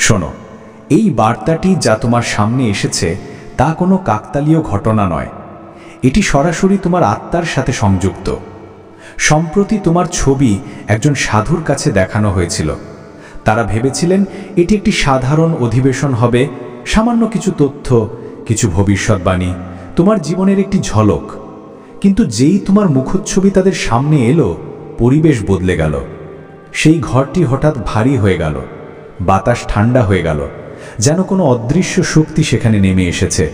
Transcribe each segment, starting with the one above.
শোনো, এই বার্তাটি যা তোমার সামনে এসেছে তা কোনো কাকতালীয় ঘটনা নয়। এটি সরাসরি তোমার আত্মার সাথে সংযুক্ত। সম্প্রতি তোমার ছবি একজন সাধুর কাছে দেখানো হয়েছিল। তারা ভেবেছিলেন এটি একটি সাধারণ অধিবেশন হবে, সামান্য কিছু তথ্য, কিছু ভবিষ্যৎবাণী, তোমার জীবনের একটি ঝলক। কিন্তু যেই তোমার মুখচ্ছবি তাদের সামনে এলো, পরিবেশ বদলে গেল। সেই ঘরটি হঠাৎ ভারী হয়ে গেল, বাতাস ঠান্ডা হয়ে গেল, যেন কোনো অদৃশ্য শক্তি সেখানে নেমে এসেছে।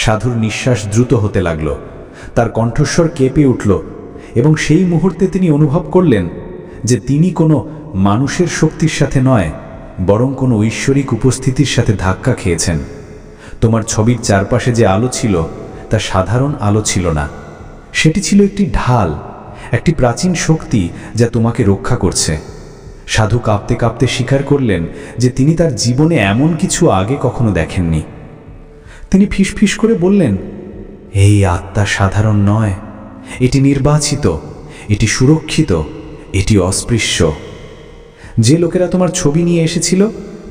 সাধুর নিঃশ্বাস দ্রুত হতে লাগল, তার কণ্ঠস্বর কেঁপে উঠল, এবং সেই মুহূর্তে তিনি অনুভব করলেন যে তিনি কোনো মানুষের শক্তির সাথে নয়, বরং কোনো ঐশ্বরিক উপস্থিতির সাথে ধাক্কা খেয়েছেন। তোমার ছবির চারপাশে যে আলো ছিল তা সাধারণ আলো ছিল না, সেটি ছিল একটি ঢাল, একটি প্রাচীন শক্তি যা তোমাকে রক্ষা করছে। সাধু কাঁপতে কাঁপতে স্বীকার করলেন যে তিনি তার জীবনে এমন কিছু আগে কখনো দেখেননি। তিনি ফিসফিস করে বললেন, এই আত্মা সাধারণ নয়, এটি নির্বাচিত, এটি সুরক্ষিত, এটি অস্পৃশ্য। যে লোকেরা তোমার ছবি নিয়ে এসেছিল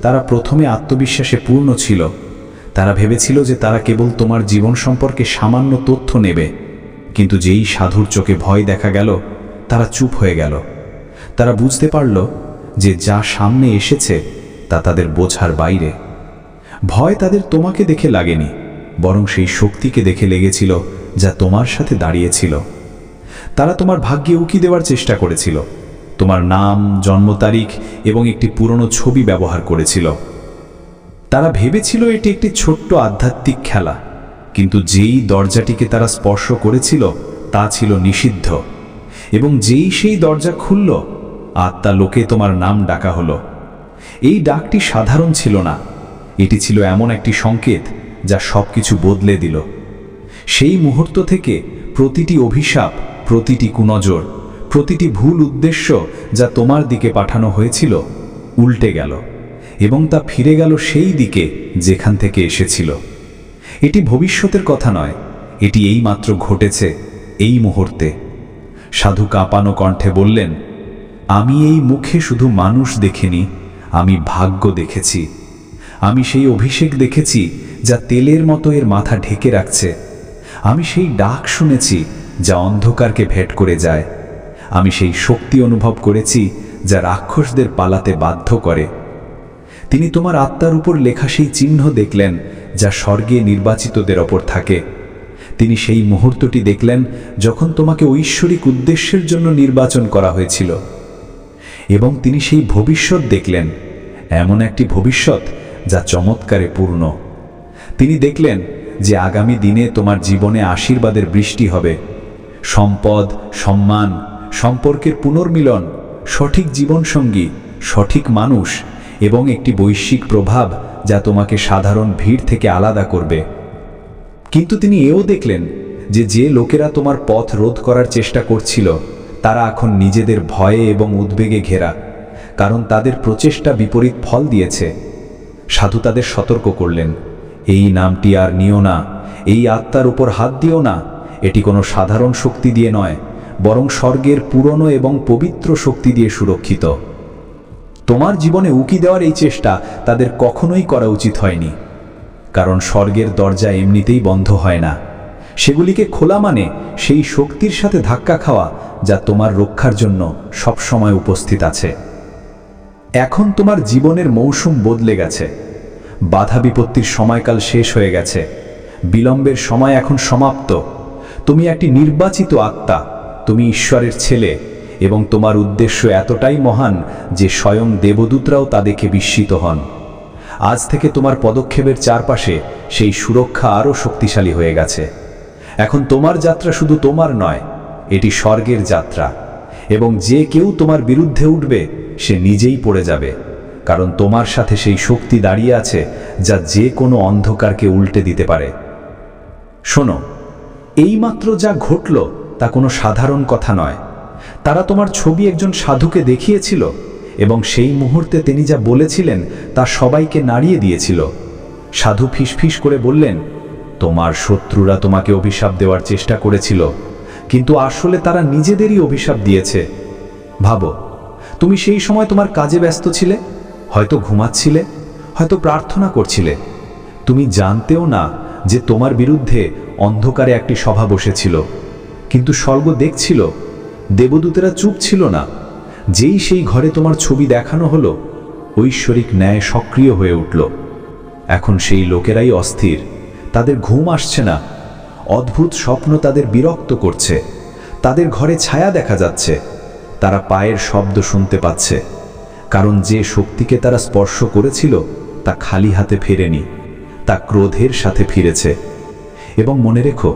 তারা প্রথমে আত্মবিশ্বাসে পূর্ণ ছিল। তারা ভেবেছিল যে তারা কেবল তোমার জীবন সম্পর্কে সামান্য তথ্য নেবে, কিন্তু যেই সাধুর চোখে ভয় দেখা গেল, তারা চুপ হয়ে গেল। তারা বুঝতে পারল যে যা সামনে এসেছে তা তাদের বোঝার বাইরে। ভয় তাদের তোমাকে দেখে লাগেনি, বরং সেই শক্তিকে দেখে লেগেছিল যা তোমার সাথে দাঁড়িয়েছিল। তারা তোমার ভাগ্যে উকি দেওয়ার চেষ্টা করেছিল, তোমার নাম, জন্ম তারিখ এবং একটি পুরনো ছবি ব্যবহার করেছিল। তারা ভেবেছিল এটি একটি ছোট্ট আধ্যাত্মিক খেলা, কিন্তু যেই দরজাটিকে তারা স্পর্শ করেছিল তা ছিল নিষিদ্ধ। এবং যেই সেই দরজা খুলল, আত্মা লোকে তোমার নাম ডাকা হলো। এই ডাকটি সাধারণ ছিল না, এটি ছিল এমন একটি সংকেত যা সবকিছু বদলে দিল। সেই মুহূর্ত থেকে প্রতিটি অভিশাপ, প্রতিটি কুনজর, প্রতিটি ভুল উদ্দেশ্য যা তোমার দিকে পাঠানো হয়েছিল উল্টে গেল, এবং তা ফিরে গেল সেই দিকে যেখান থেকে এসেছিল। এটি ভবিষ্যতের কথা নয়, এটি এইমাত্র ঘটেছে, এই মুহূর্তে। সাধু কাঁপানো কণ্ঠে বললেন, আমি এই মুখে শুধু মানুষ দেখিনি, আমি ভাগ্য দেখেছি। আমি সেই অভিষেক দেখেছি যা তেলের মতো এর মাথা ঢেকে রাখছে। আমি সেই ডাক শুনেছি যা অন্ধকারকে ভেদ করে যায়। আমি সেই শক্তি অনুভব করেছি যা রাক্ষসদের পালাতে বাধ্য করে। তিনি তোমার আত্মার উপর লেখা সেই চিহ্ন দেখলেন যা স্বর্গে নির্বাচিতদের ওপর থাকে। তিনি সেই মুহূর্তটি দেখলেন যখন তোমাকে ঐশ্বরিক উদ্দেশ্যের জন্য নির্বাচন করা হয়েছিল। এবং তিনি সেই ভবিষ্যৎ দেখলেন, এমন একটি ভবিষ্যৎ যা চমৎকারে পূর্ণ। তিনি দেখলেন যে আগামী দিনে তোমার জীবনে আশীর্বাদের বৃষ্টি হবে, সম্পদ, সম্মান, সম্পর্কের পুনর্মিলন, সঠিক জীবনসঙ্গী, সঠিক মানুষ এবং একটি বৈশ্বিক প্রভাব যা তোমাকে সাধারণ ভিড় থেকে আলাদা করবে। কিন্তু তিনি এও দেখলেন যে যে লোকেরা তোমার পথ রোধ করার চেষ্টা করছিল তারা এখন নিজেদের ভয়ে এবং উদ্বেগে ঘেরা, কারণ তাদের প্রচেষ্টা বিপরীত ফল দিয়েছে। সাধু তাদের সতর্ক করলেন, এই নামটি আর নিও না, এই আত্মার উপর হাত দিও না। এটি কোনো সাধারণ শক্তি দিয়ে নয়, বরং স্বর্গের পুরনো এবং পবিত্র শক্তি দিয়ে সুরক্ষিত। তোমার জীবনে উকি দেওয়ার এই চেষ্টা তাদের কখনোই করা উচিত হয়নি, কারণ স্বর্গের দরজা এমনিতেই বন্ধ হয় না। সেগুলিকে খোলা মানে সেই শক্তির সাথে ধাক্কা খাওয়া যা তোমার রক্ষার জন্য সবসময় উপস্থিত আছে। এখন তোমার জীবনের মৌসুম বদলে গেছে, বাধা বিপত্তির সময়কাল শেষ হয়ে গেছে, বিলম্বের সময় এখন সমাপ্ত। তুমি একটি নির্বাচিত আত্মা, তুমি ঈশ্বরের ছেলে, এবং তোমার উদ্দেশ্য এতটাই মহান যে স্বয়ং দেবদূতরাও তা দেখে বিস্মিত হন। আজ থেকে তোমার পদক্ষেপের চারপাশে সেই সুরক্ষা আরও শক্তিশালী হয়ে গেছে। এখন তোমার যাত্রা শুধু তোমার নয়, এটি স্বর্গের যাত্রা, এবং যে কেউ তোমার বিরুদ্ধে উঠবে সে নিজেই পড়ে যাবে, কারণ তোমার সাথে সেই শক্তি দাঁড়িয়ে আছে যা যে কোনো অন্ধকারকে উল্টে দিতে পারে। শোনো, এইমাত্র যা ঘটল তা কোনো সাধারণ কথা নয়। তারা তোমার ছবি একজন সাধুকে দেখিয়েছিল, এবং সেই মুহূর্তে তিনি যা বলেছিলেন তা সবাইকে নাড়িয়ে দিয়েছিল। সাধু ফিসফিস করে বললেন, তোমার শত্রুরা তোমাকে অভিশাপ দেওয়ার চেষ্টা করেছিল, কিন্তু আসলে তারা নিজেদেরই অভিশাপ দিয়েছে। ভাবো, তুমি সেই সময় তোমার কাজে ব্যস্ত ছিলে, হয়তো ঘুমাচ্ছিলে, হয়তো প্রার্থনা করছিলে। তুমি জানতেও না যে তোমার বিরুদ্ধে অন্ধকারে একটি সভা বসেছিল, কিন্তু স্বর্গ দেখছিল, দেবদূতেরা চুপ ছিল না। যেই সেই ঘরে তোমার ছবি দেখানো হলো, ঐশ্বরিক ন্যায় সক্রিয় হয়ে উঠল। এখন সেই লোকেরাই অস্থির, তাদের ঘুম আসছে না, অদ্ভুত স্বপ্ন তাদের বিরক্ত করছে, তাদের ঘরে ছায়া দেখা যাচ্ছে, তারা পায়ের শব্দ শুনতে পাচ্ছে, কারণ যে শক্তিকে তারা স্পর্শ করেছিল তা খালি হাতে ফেরেনি, তা ক্রোধের সাথে ফিরেছে। এবং মনে রেখো,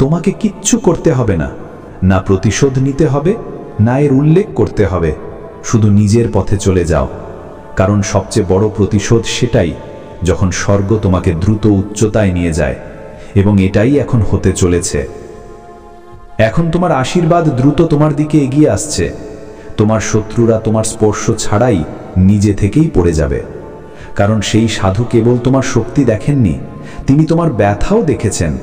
তোমাকে কিচ্ছু করতে হবে না, না প্রতিশোধ নিতে হবে, না এর উল্লেখ করতে হবে, শুধু নিজের পথে চলে যাও। কারণ সবচেয়ে বড় প্রতিশোধ সেটাই যখন স্বর্গ তোমাকে দ্রুত উচ্চতায় নিয়ে যায়, এবং এটাই এখন হতে চলেছে। এখন তোমার আশীর্বাদ দ্রুত তোমার দিকে এগিয়ে আসছে। তোমার শত্রুরা তোমার স্পর্শ ছাড়াই নিজে থেকেই পড়ে যাবে, কারণ সেই সাধু কেবল তোমার শক্তি দেখেননি, তিনি তোমার ব্যথাও দেখেছেন।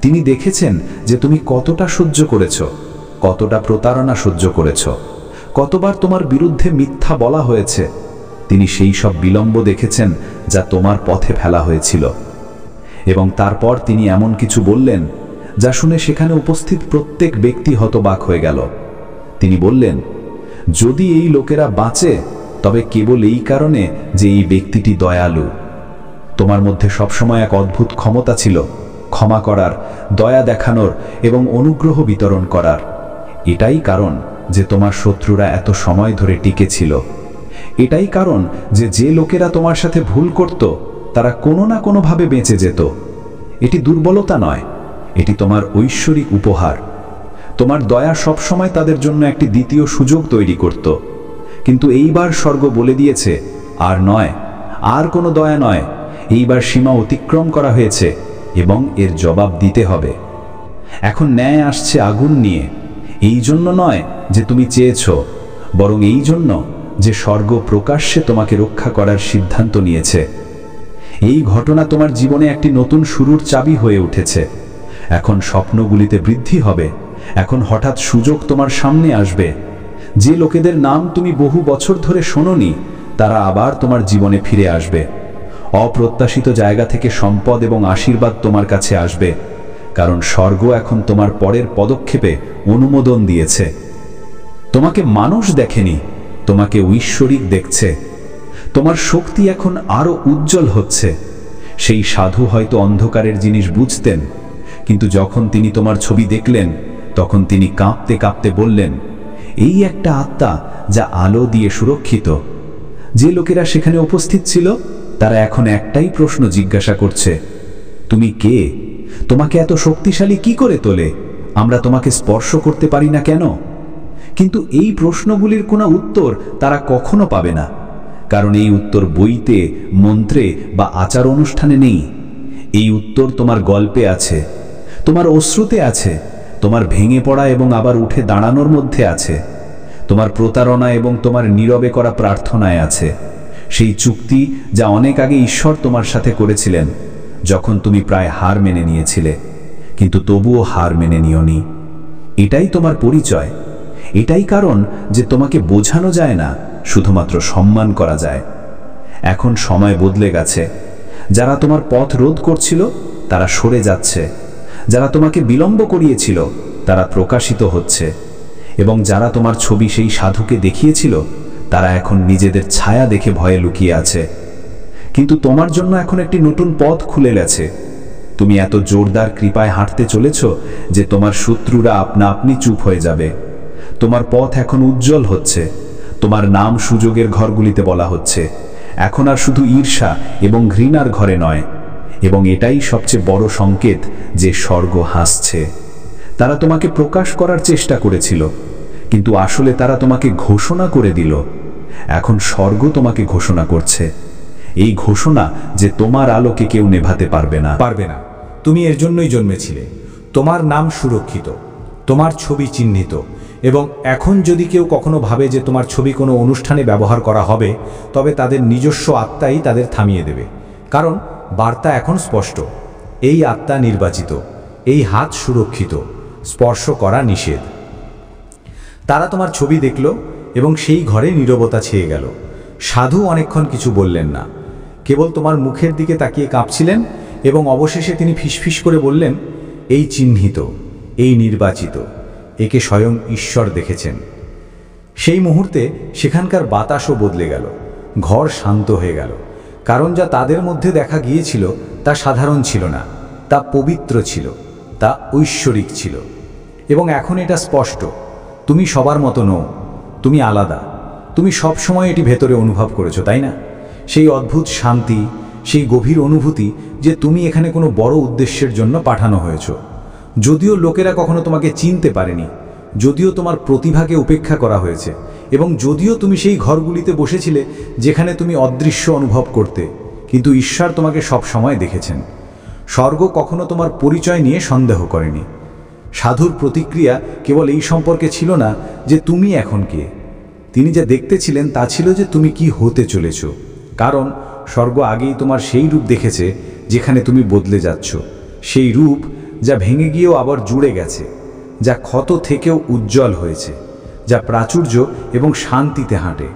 তিনি দেখেছেন যে তুমি কতটা সহ্য করেছ, কতটা প্রতারণা সহ্য করেছ, কতবার তোমার বিরুদ্ধে মিথ্যা বলা হয়েছে। তিনি সেই সব বিলম্ব দেখেছেন যা তোমার পথে ফেলা হয়েছিল। এবং তারপর তিনি এমন কিছু বললেন যা শুনে সেখানে উপস্থিত প্রত্যেক ব্যক্তি হতবাক হয়ে গেল। তিনি বললেন, যদি এই লোকেরা বাঁচে তবে কেবল এই কারণে যে এই ব্যক্তিটি দয়ালু। তোমার মধ্যে সবসময় এক অদ্ভুত ক্ষমতা ছিল, ক্ষমা করার, দয়া দেখানোর এবং অনুগ্রহ বিতরণ করার। এটাই কারণ যে তোমার শত্রুরা এত সময় ধরে টিকে ছিল। এটাই কারণ যে লোকেরা তোমার সাথে ভুল করত তারা কোনো না কোনোভাবে বেঁচে যেত। এটি দুর্বলতা নয়, এটি তোমার ঐশ্বরিক উপহার। তোমার দয়া সবসময় তাদের জন্য একটি দ্বিতীয় সুযোগ তৈরি করত। কিন্তু এইবার স্বর্গ বলে দিয়েছে, আর নয়, আর কোনো দয়া নয়, এইবার সীমা অতিক্রম করা হয়েছে এবং এর জবাব দিতে হবে। এখন ন্যায় আসছে আগুন নিয়ে, এই জন্য নয় যে তুমি চেয়েছ, বরং এই জন্য যে স্বর্গ প্রকাশ্যে তোমাকে রক্ষা করার সিদ্ধান্ত নিয়েছে। এই ঘটনা তোমার জীবনে একটি নতুন শুরুর চাবি হয়ে উঠেছে। এখন স্বপ্নগুলিতে বৃদ্ধি হবে, এখন হঠাৎ সুযোগ তোমার সামনে আসবে। যে লোকেদের নাম তুমি বহু বছর ধরে শোনোনি, তারা আবার তোমার জীবনে ফিরে আসবে। অপ্রত্যাশিত জায়গা থেকে সম্পদ এবং আশীর্বাদ তোমার কাছে আসবে, কারণ স্বর্গ এখন তোমার পরের পদক্ষেপে অনুমোদন দিয়েছে। তোমাকে মানুষ দেখেনি, তোমাকে ঐশ্বরিক দেখছে। তোমার শক্তি এখন আরো উজ্জ্বল হচ্ছে। সেই সাধু হয়তো অন্ধকারের জিনিস বুঝতেন, কিন্তু যখন তিনি তোমার ছবি দেখলেন তখন তিনি কাঁপতে কাঁপতে বললেন, এই একটা আত্মা যা আলো দিয়ে সুরক্ষিত। যে লোকেরা সেখানে উপস্থিত ছিল তারা এখন একটাই প্রশ্ন জিজ্ঞাসা করছে, তুমি কে? তোমাকে এত শক্তিশালী কি করে তোলে? আমরা তোমাকে স্পর্শ করতে পারি না কেন? কিন্তু এই প্রশ্নগুলির কোনো উত্তর তারা কখনো পাবে না, কারণ এই উত্তর বইতে, মন্ত্রে বা আচার অনুষ্ঠানে নেই। এই উত্তর তোমার গল্পে আছে, তোমার অশ্রুতে আছে, তোমার ভেঙে পড়া এবং আবার উঠে দাঁড়ানোর মধ্যে আছে, তোমার প্রতারণা এবং তোমার নীরবে করা প্রার্থনায় আছে। সেই চুক্তি যা অনেক আগে ঈশ্বর তোমার সাথে করেছিলেন, যখন তুমি প্রায় হার মেনে নিয়েছিলে, কিন্তু তবুও হার মেনে নিওনি। এটাই তোমার পরিচয়। এটাই কারণ যে তোমাকে বোঝানো যায় না, শুধুমাত্র সম্মান করা যায়। এখন সময় বদলে গেছে। যারা তোমার পথ রোধ করছিল তারা সরে যাচ্ছে, যারা তোমাকে বিলম্ব করিয়েছিল তারা প্রকাশিত হচ্ছে, এবং যারা তোমার ছবি সেই সাধুকে দেখিয়েছিল তারা এখন নিজেদের ছায়া দেখে ভয়ে লুকিয়ে আছে। কিন্তু তোমার জন্য এখন একটি নতুন পথ খুলে গেছে। তুমি এত জোরদার কৃপায় হাঁটতে চলেছ যে তোমার শত্রুরা আপনা আপনি চুপ হয়ে যাবে। তোমার পথ এখন উজ্জ্বল হচ্ছে, তোমার নাম সুযোগের ঘরগুলিতে বলা হচ্ছে, এখন আর শুধু ঈর্ষা এবং ঘৃণার ঘরে নয়। এবং এটাই সবচেয়ে বড় সংকেত যে স্বর্গ হাসছে। তারা তোমাকে প্রকাশ করার চেষ্টা করেছিল, কিন্তু আসলে তারা তোমাকে ঘোষণা করে দিল। এখন স্বর্গ তোমাকে ঘোষণা করছে, এই ঘোষণা যে তোমার আলোকে কেউ নেভাতে পারবে না। তুমি এর জন্যই জন্মেছিলে। তোমার নাম সুরক্ষিত, তোমার ছবি চিহ্নিত, এবং এখন যদি কেউ কখনো ভাবে যে তোমার ছবি কোনো অনুষ্ঠানে ব্যবহার করা হবে, তবে তাদের নিজস্ব আত্মাই তাদের থামিয়ে দেবে। কারণ বার্তা এখন স্পষ্ট, এই আত্মা নির্বাচিত, এই হাত সুরক্ষিত, স্পর্শ করা নিষেধ। তারা তোমার ছবি দেখল এবং সেই ঘরে নীরবতা ছেয়ে গেল। সাধু অনেকক্ষণ কিছু বললেন না, কেবল তোমার মুখের দিকে তাকিয়ে কাঁপছিলেন এবং অবশেষে তিনি ফিসফিস করে বললেন, এই চিহ্নিত, এই নির্বাচিত, একে স্বয়ং ঈশ্বর দেখেছেন। সেই মুহূর্তে সেখানকার বাতাসও বদলে গেল, ঘর শান্ত হয়ে গেল, কারণ যা তাদের মধ্যে দেখা গিয়েছিল তা সাধারণ ছিল না, তা পবিত্র ছিল, তা ঐশ্বরিক ছিল। এবং এখন এটা স্পষ্ট, তুমি সবার মতো নও, তুমি আলাদা। তুমি সব সময় এটি ভেতরে অনুভব করেছো, তাই না? সেই অদ্ভুত শান্তি, সেই গভীর অনুভূতি যে তুমি এখানে কোনো বড় উদ্দেশ্যের জন্য পাঠানো হয়েছ। যদিও লোকেরা কখনো তোমাকে চিনতে পারেনি, যদিও তোমার প্রতিভাকে উপেক্ষা করা হয়েছে, এবং যদিও তুমি সেই ঘরগুলিতে বসেছিলে যেখানে তুমি অদৃশ্য অনুভব করতে, কিন্তু ঈশ্বর তোমাকে সব সময় দেখেছেন। স্বর্গ কখনো তোমার পরিচয় নিয়ে সন্দেহ করেনি। সাধুর প্রতিক্রিয়া কেবল এই সম্পর্কে ছিল না যে তুমি এখন কে, তিনি যা দেখতে ছিলেন তা ছিল যে তুমি কি হতে চলেছ। কারণ স্বর্গ আগেই তোমার সেই রূপ দেখেছে যেখানে তুমি বদলে যাচ্ছ, সেই রূপ যা ভেঙে গিয়েও আবার জুড়ে গেছে, যা ক্ষত থেকেও উজ্জ্বল হয়েছে, যা প্রাচুর্য এবং শান্তিতে হাঁটে।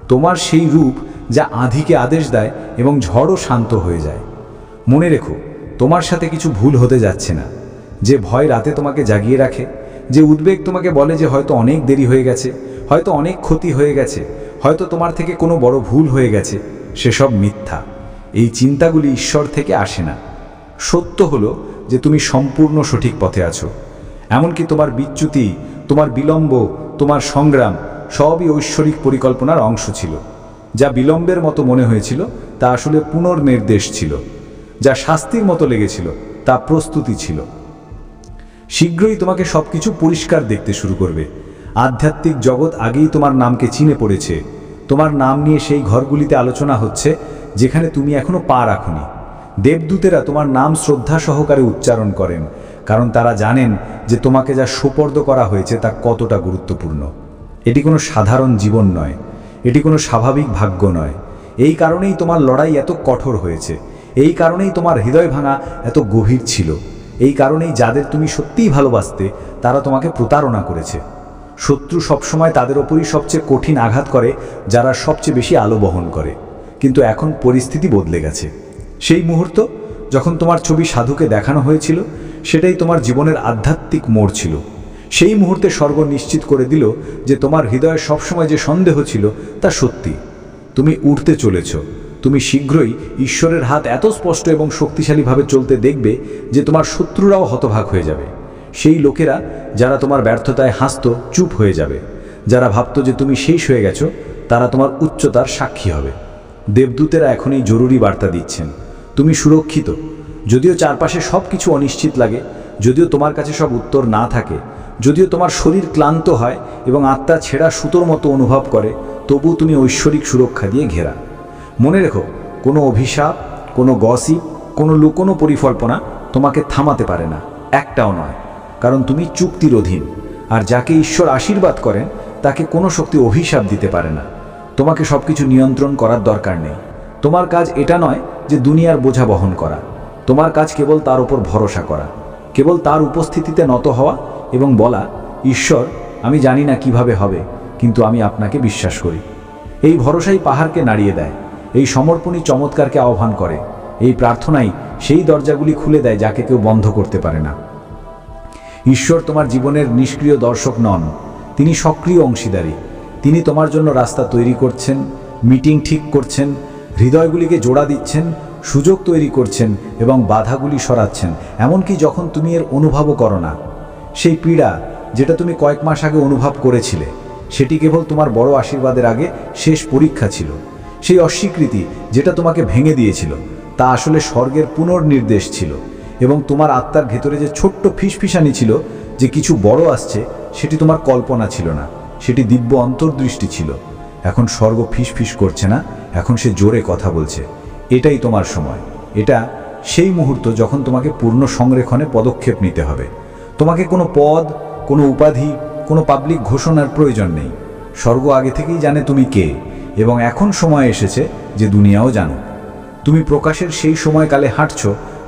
তোমার সেই রূপ যা আঁধিকে আদেশ দেয় এবং ঝড়ও শান্ত হয়ে যায়। মনে রেখো, তোমার সাথে কিছু ভুল হতে যাচ্ছে না। যে ভয় রাতে তোমাকে জাগিয়ে রাখে, যে উদ্বেগ তোমাকে বলে যে হয়তো অনেক দেরি হয়ে গেছে, হয়তো অনেক ক্ষতি হয়ে গেছে, হয়তো তোমার থেকে কোনো বড় ভুল হয়ে গেছে, সেসব মিথ্যা। এই চিন্তাগুলি ঈশ্বর থেকে আসে না। সত্য হলো যে তুমি সম্পূর্ণ সঠিক পথে আছো। এমনকি তোমার বিচ্যুতি, তোমার বিলম্ব, তোমার সংগ্রাম সবই ঐশ্বরিক পরিকল্পনার অংশ ছিল। যা বিলম্বের মতো মনে হয়েছিল তা আসলে পুনর্নির্দেশ ছিল, যা শাস্তির মতো লেগেছিল তা প্রস্তুতি ছিল। শীঘ্রই তোমাকে সবকিছু পরিষ্কার দেখতে শুরু করবে। আধ্যাত্মিক জগৎ আগেই তোমার নামকে চিনে পড়েছে। তোমার নাম নিয়ে সেই ঘরগুলিতে আলোচনা হচ্ছে যেখানে তুমি এখনো পা রাখোনি। দেবদূতেরা তোমার নাম শ্রদ্ধা সহকারে উচ্চারণ করেন, কারণ তারা জানেন যে তোমাকে যা সোপর্দ করা হয়েছে তা কতটা গুরুত্বপূর্ণ। এটি কোনো সাধারণ জীবন নয়, এটি কোনো স্বাভাবিক ভাগ্য নয়। এই কারণেই তোমার লড়াই এত কঠোর হয়েছে, এই কারণেই তোমার হৃদয় ভাঙা এত গভীর ছিল, এই কারণেই যাদের তুমি সত্যিই ভালোবাসতে তারা তোমাকে প্রতারণা করেছে। শত্রু সবসময় তাদের ওপরই সবচেয়ে কঠিন আঘাত করে যারা সবচেয়ে বেশি আলো বহন করে। কিন্তু এখন পরিস্থিতি বদলে গেছে। সেই মুহূর্ত যখন তোমার ছবি সাধুকে দেখানো হয়েছিল সেটাই তোমার জীবনের আধ্যাত্মিক মোড় ছিল। সেই মুহূর্তে স্বর্গ নিশ্চিত করে দিল যে তোমার হৃদয়ে সবসময় যে সন্দেহ ছিল তা সত্যি। তুমি উঠতে চলেছ। তুমি শীঘ্রই ঈশ্বরের হাত এত স্পষ্ট এবং শক্তিশালীভাবে চলতে দেখবে যে তোমার শত্রুরাও হতভাগ হয়ে যাবে। সেই লোকেরা যারা তোমার ব্যর্থতায় হাসত চুপ হয়ে যাবে, যারা ভাবত যে তুমি শেষ হয়ে গেছো তারা তোমার উচ্চতার সাক্ষী হবে। দেবদূতেরা এখন এই জরুরি বার্তা দিচ্ছেন, তুমি সুরক্ষিত। যদিও চারপাশে সব কিছু অনিশ্চিত লাগে, যদিও তোমার কাছে সব উত্তর না থাকে, যদিও তোমার শরীর ক্লান্ত হয় এবং আত্মা ছেঁড়া সুতোর মতো অনুভব করে, তবু তুমি ঐশ্বরিক সুরক্ষা দিয়ে ঘেরা। মনে রেখো, কোনো অভিশাপ, কোনো গসিপ, কোনো লুকোনো পরিকল্পনা তোমাকে থামাতে পারে না, একটাও নয়। কারণ তুমি চুক্তির অধীন, আর যাকে ঈশ্বর আশীর্বাদ করেন তাকে কোনো শক্তি অভিশাপ দিতে পারে না। তোমাকে সব কিছু নিয়ন্ত্রণ করার দরকার নেই। তোমার কাজ এটা নয় যে দুনিয়ার বোঝা বহন করা। তোমার কাজ কেবল তার উপর ভরসা করা, কেবল তার উপস্থিতিতে নত হওয়া এবং বলা, ঈশ্বর, আমি জানি না কিভাবে হবে, কিন্তু আমি আপনাকে বিশ্বাস করি। এই ভরসাই পাহাড়কে নাড়িয়ে দেয়, এই সমর্পণই চমৎকারকে আহ্বান করে, এই প্রার্থনাই সেই দরজাগুলি খুলে দেয় যাকে কেউ বন্ধ করতে পারে না। ঈশ্বর তোমার জীবনের নিষ্ক্রিয় দর্শক নন, তিনি সক্রিয় অংশীদারী। তিনি তোমার জন্য রাস্তা তৈরি করছেন, মিটিং ঠিক করছেন, হৃদয়গুলিকে জোড়া দিচ্ছেন, সুযোগ তৈরি করছেন এবং বাধাগুলি সরাচ্ছেন, এমনকি যখন তুমি এর অনুভবও করো না। সেই পীড়া যেটা তুমি কয়েক মাস আগে অনুভব করেছিলে, সেটি কেবল তোমার বড় আশীর্বাদের আগে শেষ পরীক্ষা ছিল। সেই অস্বীকৃতি যেটা তোমাকে ভেঙে দিয়েছিল, তা আসলে স্বর্গের পুনর্নির্দেশ ছিল। এবং তোমার আত্মার ভেতরে যে ছোট্ট ফিসফিসানি ছিল যে কিছু বড় আসছে, সেটি তোমার কল্পনা ছিল না, সেটি দিব্য অন্তর্দৃষ্টি ছিল। এখন স্বর্গ ফিসফিস করছে না, এখন সে জোরে কথা বলছে। এটাই তোমার সময়। এটা সেই মুহূর্ত যখন তোমাকে পূর্ণ সংরক্ষণে পদক্ষেপ নিতে হবে। তোমাকে কোনো পদ, কোনো উপাধি, কোনো পাবলিক ঘোষণার প্রয়োজন নেই। স্বর্গ আগে থেকেই জানে তুমি কে, এবং এখন সময় এসেছে যে দুনিয়াও জানো। তুমি প্রকাশের সেই সময়কালে হাঁটছ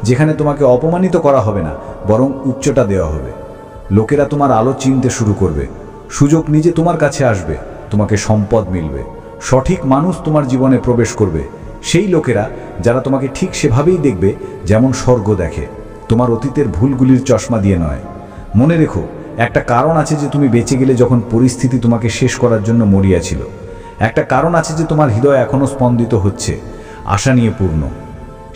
যেখানে তোমাকে অপমানিত করা হবে না, বরং উচ্চতা দেওয়া হবে। লোকেরা তোমার আলো চিনতে শুরু করবে, সুযোগ নিজে তোমার কাছে আসবে, তোমাকে সম্পদ মিলবে, সঠিক মানুষ তোমার জীবনে প্রবেশ করবে। সেই লোকেরা যারা তোমাকে ঠিক সেভাবেই দেখবে যেমন স্বর্গ দেখে, তোমার অতীতের ভুলগুলির চশমা দিয়ে নয়। মনে রেখো, একটা কারণ আছে যে তুমি বেঁচে গেলে যখন পরিস্থিতি তোমাকে শেষ করার জন্য মরিয়াছিল। একটা কারণ আছে যে তোমার হৃদয় এখনও স্পন্দিত হচ্ছে, আশা নিয়ে পূর্ণ।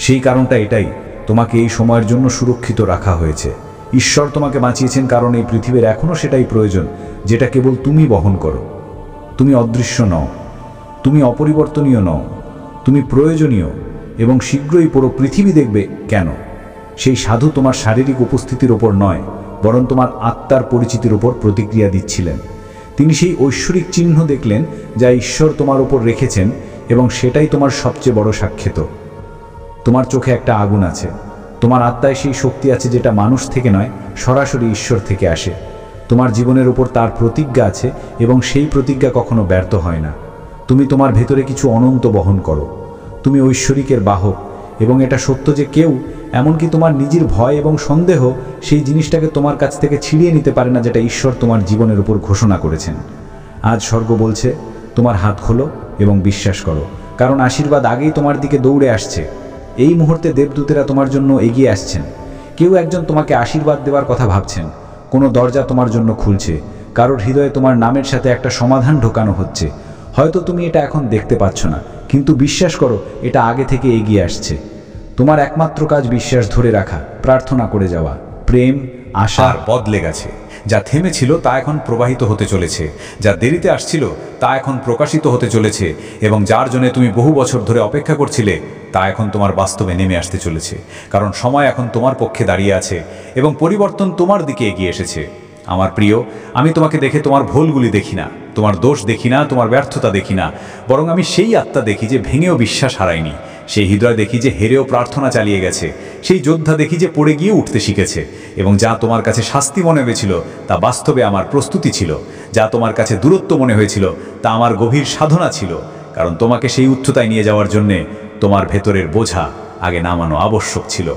সেই কারণটা এটাই, তোমাকে এই সময়ের জন্য সুরক্ষিত রাখা হয়েছে। ঈশ্বর তোমাকে বাঁচিয়েছেন কারণ এই পৃথিবীর এখনও সেটাই প্রয়োজন যেটা কেবল তুমি বহন করো। তুমি অদৃশ্য নও, তুমি অপরিবর্তনীয় নও, তুমি প্রয়োজনীয়, এবং শীঘ্রই পুরো পৃথিবী দেখবে কেন। সেই সাধু তোমার শারীরিক উপস্থিতির ওপর নয়, বরং তোমার আত্মার পরিচিতির ওপর প্রতিক্রিয়া দিচ্ছিলেন। তিনি সেই ঐশ্বরিক চিহ্ন দেখলেন যা ঈশ্বর তোমার ওপর রেখেছেন, এবং সেটাই তোমার সবচেয়ে বড় সাক্ষাৎ। তোমার চোখে একটা আগুন আছে, তোমার আত্মায় সেই শক্তি আছে যেটা মানুষ থেকে নয়, সরাসরি ঈশ্বর থেকে আসে। তোমার জীবনের উপর তার প্রতিজ্ঞা আছে, এবং সেই প্রতিজ্ঞা কখনো ব্যর্থ হয় না। তুমি তোমার ভেতরে কিছু অনন্ত বহন করো, তুমি ঐশ্বরিকের বাহক, এবং এটা সত্য যে কেউ, এমনকি তোমার নিজের ভয় এবং সন্দেহ, সেই জিনিসটাকে তোমার কাছ থেকে ছিনিয়ে নিতে পারে না যেটা ঈশ্বর তোমার জীবনের উপর ঘোষণা করেছেন। আজ স্বর্গ বলছে, তোমার হাত খোলো এবং বিশ্বাস করো, কারণ আশীর্বাদ আগেই তোমার দিকে দৌড়ে আসছে। এই মুহূর্তে দেবদূতেরা তোমার জন্য এগিয়ে আসছেন। কেউ একজন তোমাকে আশীর্বাদ দেওয়ার কথা ভাবছেন, কোনো দরজা তোমার জন্য খুলছে, কারোর হৃদয়ে তোমার নামের সাথে একটা সমাধান ঢোকানো হচ্ছে। হয়তো তুমি এটা এখন দেখতে পাচ্ছ না, কিন্তু বিশ্বাস করো, এটা আগে থেকে এগিয়ে আসছে। তোমার একমাত্র কাজ বিশ্বাস ধরে রাখা, প্রার্থনা করে যাওয়া। প্রেম, আশা বদলে গেছে। যা থেমেছিল তা এখন প্রবাহিত হতে চলেছে, যা দেরিতে আসছিল তা এখন প্রকাশিত হতে চলেছে, এবং যার জন্য তুমি বহু বছর ধরে অপেক্ষা করছিলে তা এখন তোমার বাস্তবে নেমে আসতে চলেছে। কারণ সময় এখন তোমার পক্ষে দাঁড়িয়ে আছে, এবং পরিবর্তন তোমার দিকে এগিয়ে এসেছে। আমার প্রিয়, আমি তোমাকে দেখে তোমার ভুলগুলি দেখি না, তোমার দোষ দেখি না, তোমার ব্যর্থতা দেখি না, বরং আমি সেই আত্মা দেখি যে ভেঙেও বিশ্বাস হারায়নি, সেই হৃদয় দেখি যে হেরেও প্রার্থনা চালিয়ে গেছে, সেই যোদ্ধা দেখি যে পড়ে গিয়ে উঠতে শিখেছে, এবং যা তোমার কাছে শাস্তি মনে হয়েছিল তা বাস্তবে আমার প্রস্তুতি ছিল, যা তোমার কাছে দূরত্ব মনে হয়েছিল তা আমার গভীর সাধনা ছিল। কারণ তোমাকে সেই উচ্চতায় নিয়ে যাওয়ার জন্যে তোমার ভেতরের বোঝা আগে নামানো আবশ্যক ছিল,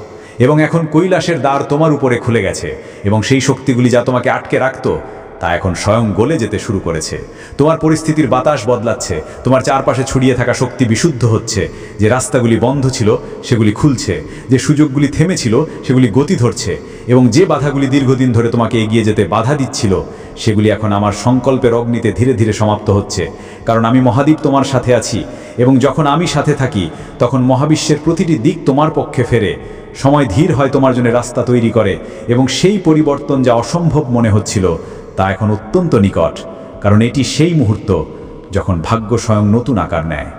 এবং এখন কৈলাসের দ্বার তোমার উপরে খুলে গেছে, এবং সেই শক্তিগুলি যা তোমাকে আটকে রাখতো তা এখন স্বয়ং গলে যেতে শুরু করেছে। তোমার পরিস্থিতির বাতাস বদলাচ্ছে, তোমার চারপাশে ছড়িয়ে থাকা শক্তি বিশুদ্ধ হচ্ছে। যে রাস্তাগুলি বন্ধ ছিল সেগুলি খুলছে, যে সুযোগগুলি থেমেছিল সেগুলি গতি ধরছে, এবং যে বাধাগুলি দীর্ঘদিন ধরে তোমাকে এগিয়ে যেতে বাধা দিচ্ছিল সেগুলি এখন আমার সংকল্পের অগ্নিতে ধীরে ধীরে সমাপ্ত হচ্ছে। কারণ আমি মহাদ্বীপ তোমার সাথে আছি, এবং যখন আমি সাথে থাকি তখন মহাবিশ্বের প্রতিটি দিক তোমার পক্ষে ফেরে। সময় ধীর হয় তোমার জন্য রাস্তা তৈরি করে, এবং সেই পরিবর্তন যা অসম্ভব মনে হচ্ছিল তা এখন অত্যন্ত নিকট। কারণ এটি সেই মুহূর্ত যখন ভাগ্য স্বয়ং নতুন আকার নেয়।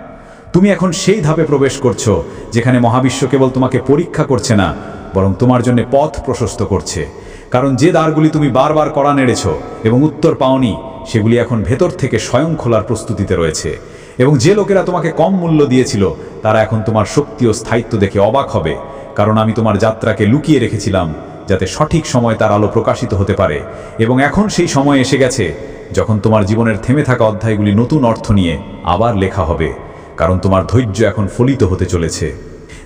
তুমি এখন সেই ধাপে প্রবেশ করছো যেখানে মহাবিশ্ব কেবল তোমাকে পরীক্ষা করছে না, বরং তোমার জন্য পথ প্রশস্ত করছে। কারণ যে দ্বারগুলি তুমি বারবার কড়া নেড়েছ এবং উত্তর পাওনি, সেগুলি এখন ভেতর থেকে স্বয়ং খোলার প্রস্তুতিতে রয়েছে। এবং যে লোকেরা তোমাকে কম মূল্য দিয়েছিল তারা এখন তোমার শক্তি ও স্থায়িত্ব দেখে অবাক হবে। কারণ আমি তোমার যাত্রাকে লুকিয়ে রেখেছিলাম যাতে সঠিক সময় তার আলো প্রকাশিত হতে পারে। এবং এখন সেই সময় এসে গেছে যখন তোমার জীবনের থেমে থাকা অধ্যায়গুলি নতুন অর্থ নিয়ে আবার লেখা হবে। কারণ তোমার ধৈর্য এখন ফলিত হতে চলেছে।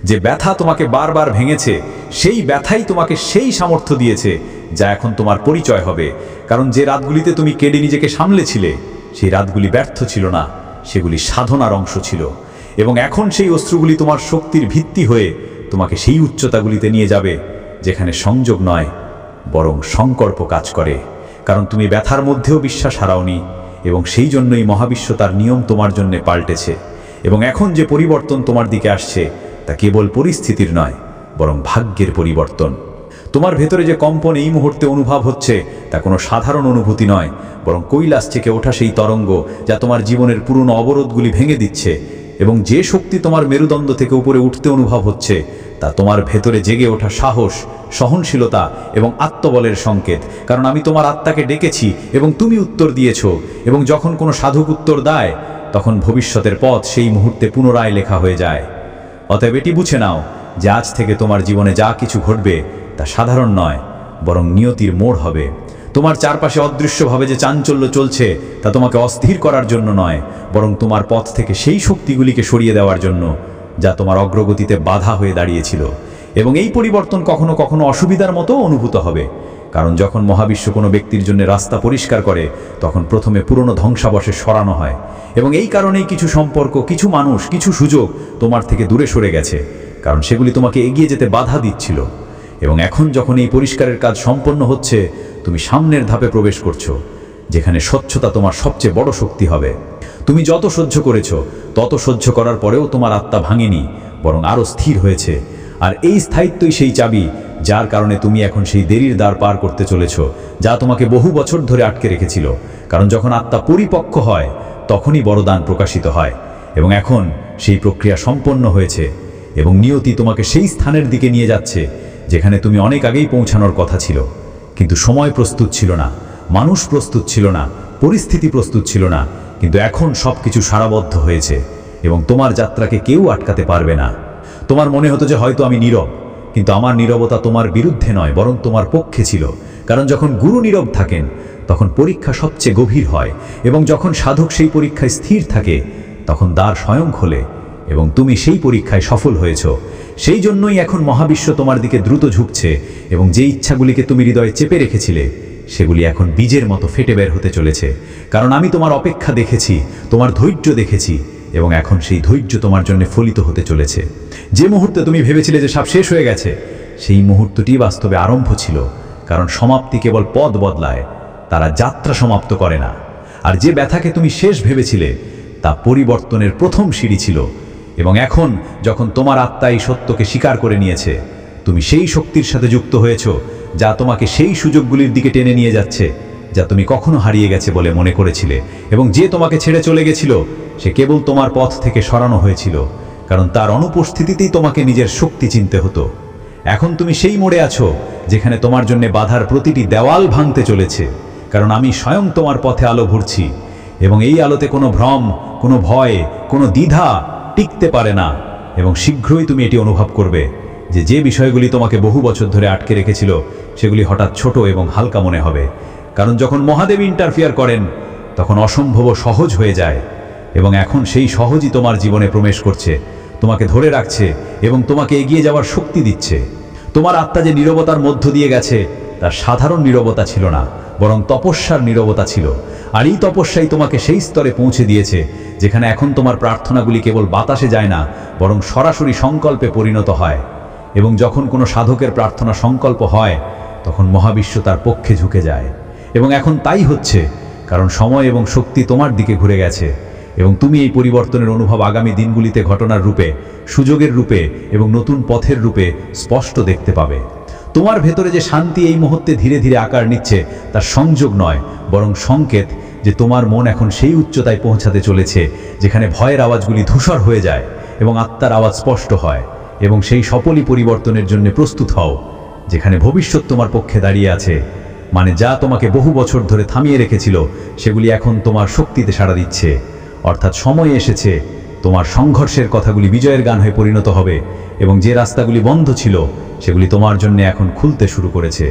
যে ব্যথা তোমাকে বারবার ভেঙেছে, সেই ব্যথাই তোমাকে সেই সামর্থ্য দিয়েছে যা এখন তোমার পরিচয় হবে। কারণ যে রাতগুলিতে তুমি কেঁদে নিজেকে সামলেছিলে, সেই রাতগুলি ব্যর্থ ছিল না, সেগুলি সাধনার অংশ ছিল। এবং এখন সেই অস্ত্রগুলি তোমার শক্তির ভিত্তি হয়ে তোমাকে সেই উচ্চতাগুলিতে নিয়ে যাবে যেখানে সংযোগ নয় বরং সংকল্প কাজ করে। কারণ তুমি ব্যথার মধ্যেও বিশ্বাস হারাওনি, এবং সেই জন্যই মহাবিশ্ব তার নিয়ম তোমার জন্য পাল্টেছে। এবং এখন যে পরিবর্তন তোমার দিকে আসছে তা কেবল পরিস্থিতির নয়, বরং ভাগ্যের পরিবর্তন। তোমার ভেতরে যে কম্পন এই মুহূর্তে অনুভব হচ্ছে তা কোনো সাধারণ অনুভূতি নয়, বরং কৈলাস থেকে ওঠা সেই তরঙ্গ যা তোমার জীবনের পুরনো অবরোধগুলি ভেঙে দিচ্ছে। এবং যে শক্তি তোমার মেরুদণ্ড থেকে উপরে উঠতে অনুভব হচ্ছে তা তোমার ভেতরে জেগে ওঠা সাহস, সহনশীলতা এবং আত্মবলের সংকেত। কারণ আমি তোমার আত্মাকে ডেকেছি এবং তুমি উত্তর দিয়েছ। এবং যখন কোনো সাধক উত্তর দেয় তখন ভবিষ্যতের পথ সেই মুহূর্তে পুনরায় লেখা হয়ে যায়। অতএব এটি বুঝে নাও যে আজ থেকে তোমার জীবনে যা কিছু ঘটবে তা সাধারণ নয়, বরং নিয়তির মোড় হবে। তোমার চারপাশে অদৃশ্যভাবে যে চাঞ্চল্য চলছে তা তোমাকে অস্থির করার জন্য নয়, বরং তোমার পথ থেকে সেই শক্তিগুলিকে সরিয়ে দেওয়ার জন্য যা তোমার অগ্রগতিতে বাধা হয়ে দাঁড়িয়েছিল। এবং এই পরিবর্তন কখনো কখনো অসুবিধার মতো অনুভূত হবে, কারণ যখন মহাবিশ্ব কোনো ব্যক্তির জন্য রাস্তা পরিষ্কার করে তখন প্রথমে পুরনো ধ্বংসাবশেষ সরানো হয়, এবং এই কারণেই কিছু সম্পর্ক, কিছু মানুষ, কিছু সুযোগ তোমার থেকে দূরে সরে গেছে, কারণ সেগুলি তোমাকে এগিয়ে যেতে বাধা দিচ্ছিল। এবং এখন যখন এই পরিষ্কারের কাজ সম্পন্ন হচ্ছে, তুমি সামনের ধাপে প্রবেশ করছো, যেখানে স্বচ্ছতা তোমার সবচেয়ে বড় শক্তি হবে। তুমি যত সহ্য করেছো, তত সহ্য করার পরেও তোমার আত্মা ভাঙেনি, বরং আরও স্থির হয়েছে। আর এই স্থায়িত্বই সেই চাবি যার কারণে তুমি এখন সেই দেরির দ্বার পার করতে চলেছ, যা তোমাকে বহু বছর ধরে আটকে রেখেছিল। কারণ যখন আত্মা পরিপক্ক হয় তখনই বরদান প্রকাশিত হয়, এবং এখন সেই প্রক্রিয়া সম্পন্ন হয়েছে, এবং নিয়তি তোমাকে সেই স্থানের দিকে নিয়ে যাচ্ছে যেখানে তুমি অনেক আগেই পৌঁছানোর কথা ছিল। কিন্তু সময় প্রস্তুত ছিল না, মানুষ প্রস্তুত ছিল না, পরিস্থিতি প্রস্তুত ছিল না, কিন্তু এখন সব কিছু সারাবদ্ধ হয়েছে, এবং তোমার যাত্রাকে কেউ আটকাতে পারবে না। তোমার মনে হতো যে হয়তো আমি নীরব, কিন্তু আমার নীরবতা তোমার বিরুদ্ধে নয়, বরং তোমার পক্ষে ছিল। কারণ যখন গুরু নীরব থাকেন তখন পরীক্ষা সবচেয়ে গভীর হয়, এবং যখন সাধক সেই পরীক্ষায় স্থির থাকে তখন দ্বার স্বয়ং খোলে, এবং তুমি সেই পরীক্ষায় সফল হয়েছ। সেই জন্যই এখন মহাবিশ্ব তোমার দিকে দ্রুত ঝুঁকছে, এবং যে ইচ্ছাগুলিকে তুমি হৃদয়ে চেপে রেখেছিলে সেগুলি এখন বীজের মতো ফেটে বের হতে চলেছে। কারণ আমি তোমার অপেক্ষা দেখেছি, তোমার ধৈর্য দেখেছি, এবং এখন সেই ধৈর্য তোমার জন্য ফলিত হতে চলেছে। যে মুহূর্তে তুমি ভেবেছিলে যে সব শেষ হয়ে গেছে, সেই মুহূর্তটি বাস্তবে আরম্ভ ছিল। কারণ সমাপ্তি কেবল পথ বদলায়, তারা যাত্রা সমাপ্ত করে না। আর যে ব্যথাকে তুমি শেষ ভেবেছিলে তা পরিবর্তনের প্রথম সিঁড়ি ছিল। এবং এখন যখন তোমার আত্মা এই সত্যকে স্বীকার করে নিয়েছে, তুমি সেই শক্তির সাথে যুক্ত হয়েছ যা তোমাকে সেই সুযোগগুলির দিকে টেনে নিয়ে যাচ্ছে যা তুমি কখনো হারিয়ে গেছে বলে মনে করেছিলে। এবং যে তোমাকে ছেড়ে চলে গেছিল সে কেবল তোমার পথ থেকে সরানো হয়েছিল, কারণ তার অনুপস্থিতিতেই তোমাকে নিজের শক্তি চিনতে হতো। এখন তুমি সেই মোড়ে আছো যেখানে তোমার জন্য বাধার প্রতিটি দেওয়াল ভাঙতে চলেছে, কারণ আমি স্বয়ং তোমার পথে আলো ভরছি, এবং এই আলোতে কোনো ভ্রম, কোনো ভয়, কোনো দ্বিধা টিকতে পারে না। এবং শীঘ্রই তুমি এটি অনুভব করবে যে যে বিষয়গুলি তোমাকে বহু বছর ধরে আটকে রেখেছিল সেগুলি হঠাৎ ছোট এবং হালকা মনে হবে। কারণ যখন মহাদেব ইন্টারফিয়ার করেন তখন অসম্ভব সহজ হয়ে যায়, এবং এখন সেই সহজই তোমার জীবনে প্রবেশ করছে, তোমাকে ধরে রাখছে এবং তোমাকে এগিয়ে যাওয়ার শক্তি দিচ্ছে। তোমার আত্মা যে নীরবতার মধ্য দিয়ে গেছে তার সাধারণ নীরবতা ছিল না, বরং তপস্যার নীরবতা ছিল। আর এই তপস্যাই তোমাকে সেই স্তরে পৌঁছে দিয়েছে যেখানে এখন তোমার প্রার্থনাগুলি কেবল বাতাসে যায় না, বরং সরাসরি সংকল্পে পরিণত হয়। এবং যখন কোনো সাধকের প্রার্থনা সংকল্প হয় তখন মহাবিশ্ব তার পক্ষে ঝুঁকে যায়। এবং এখন তাই হচ্ছে, কারণ সময় এবং শক্তি তোমার দিকে ঘুরে গেছে, এবং তুমি এই পরিবর্তনের অনুভব আগামী দিনগুলিতে ঘটনার রূপে, সুযোগের রূপে এবং নতুন পথের রূপে স্পষ্ট দেখতে পাবে। তোমার ভেতরে যে শান্তি এই মুহূর্তে ধীরে ধীরে আকার নিচ্ছে তার সংযোগ নয়, বরং সংকেত যে তোমার মন এখন সেই উচ্চতায় পৌঁছাতে চলেছে যেখানে ভয়ের আওয়াজগুলি ধূসর হয়ে যায় এবং আত্মার আওয়াজ স্পষ্ট হয়। এবং সেই সফলই পরিবর্তনের জন্য প্রস্তুত হও, যেখানে ভবিষ্যৎ তোমার পক্ষে দাঁড়িয়ে আছে। মানে যা তোমাকে বহু বছর ধরে থামিয়ে রেখেছিল সেগুলি এখন তোমার শক্তিতে সাড়া দিচ্ছে। অর্থাৎ সময় এসেছে তোমার সংঘর্ষের কথাগুলি বিজয়ের গান হয়ে পরিণত হবে, এবং যে রাস্তাগুলি বন্ধ ছিল সেগুলি তোমার জন্য এখন খুলতে শুরু করেছে।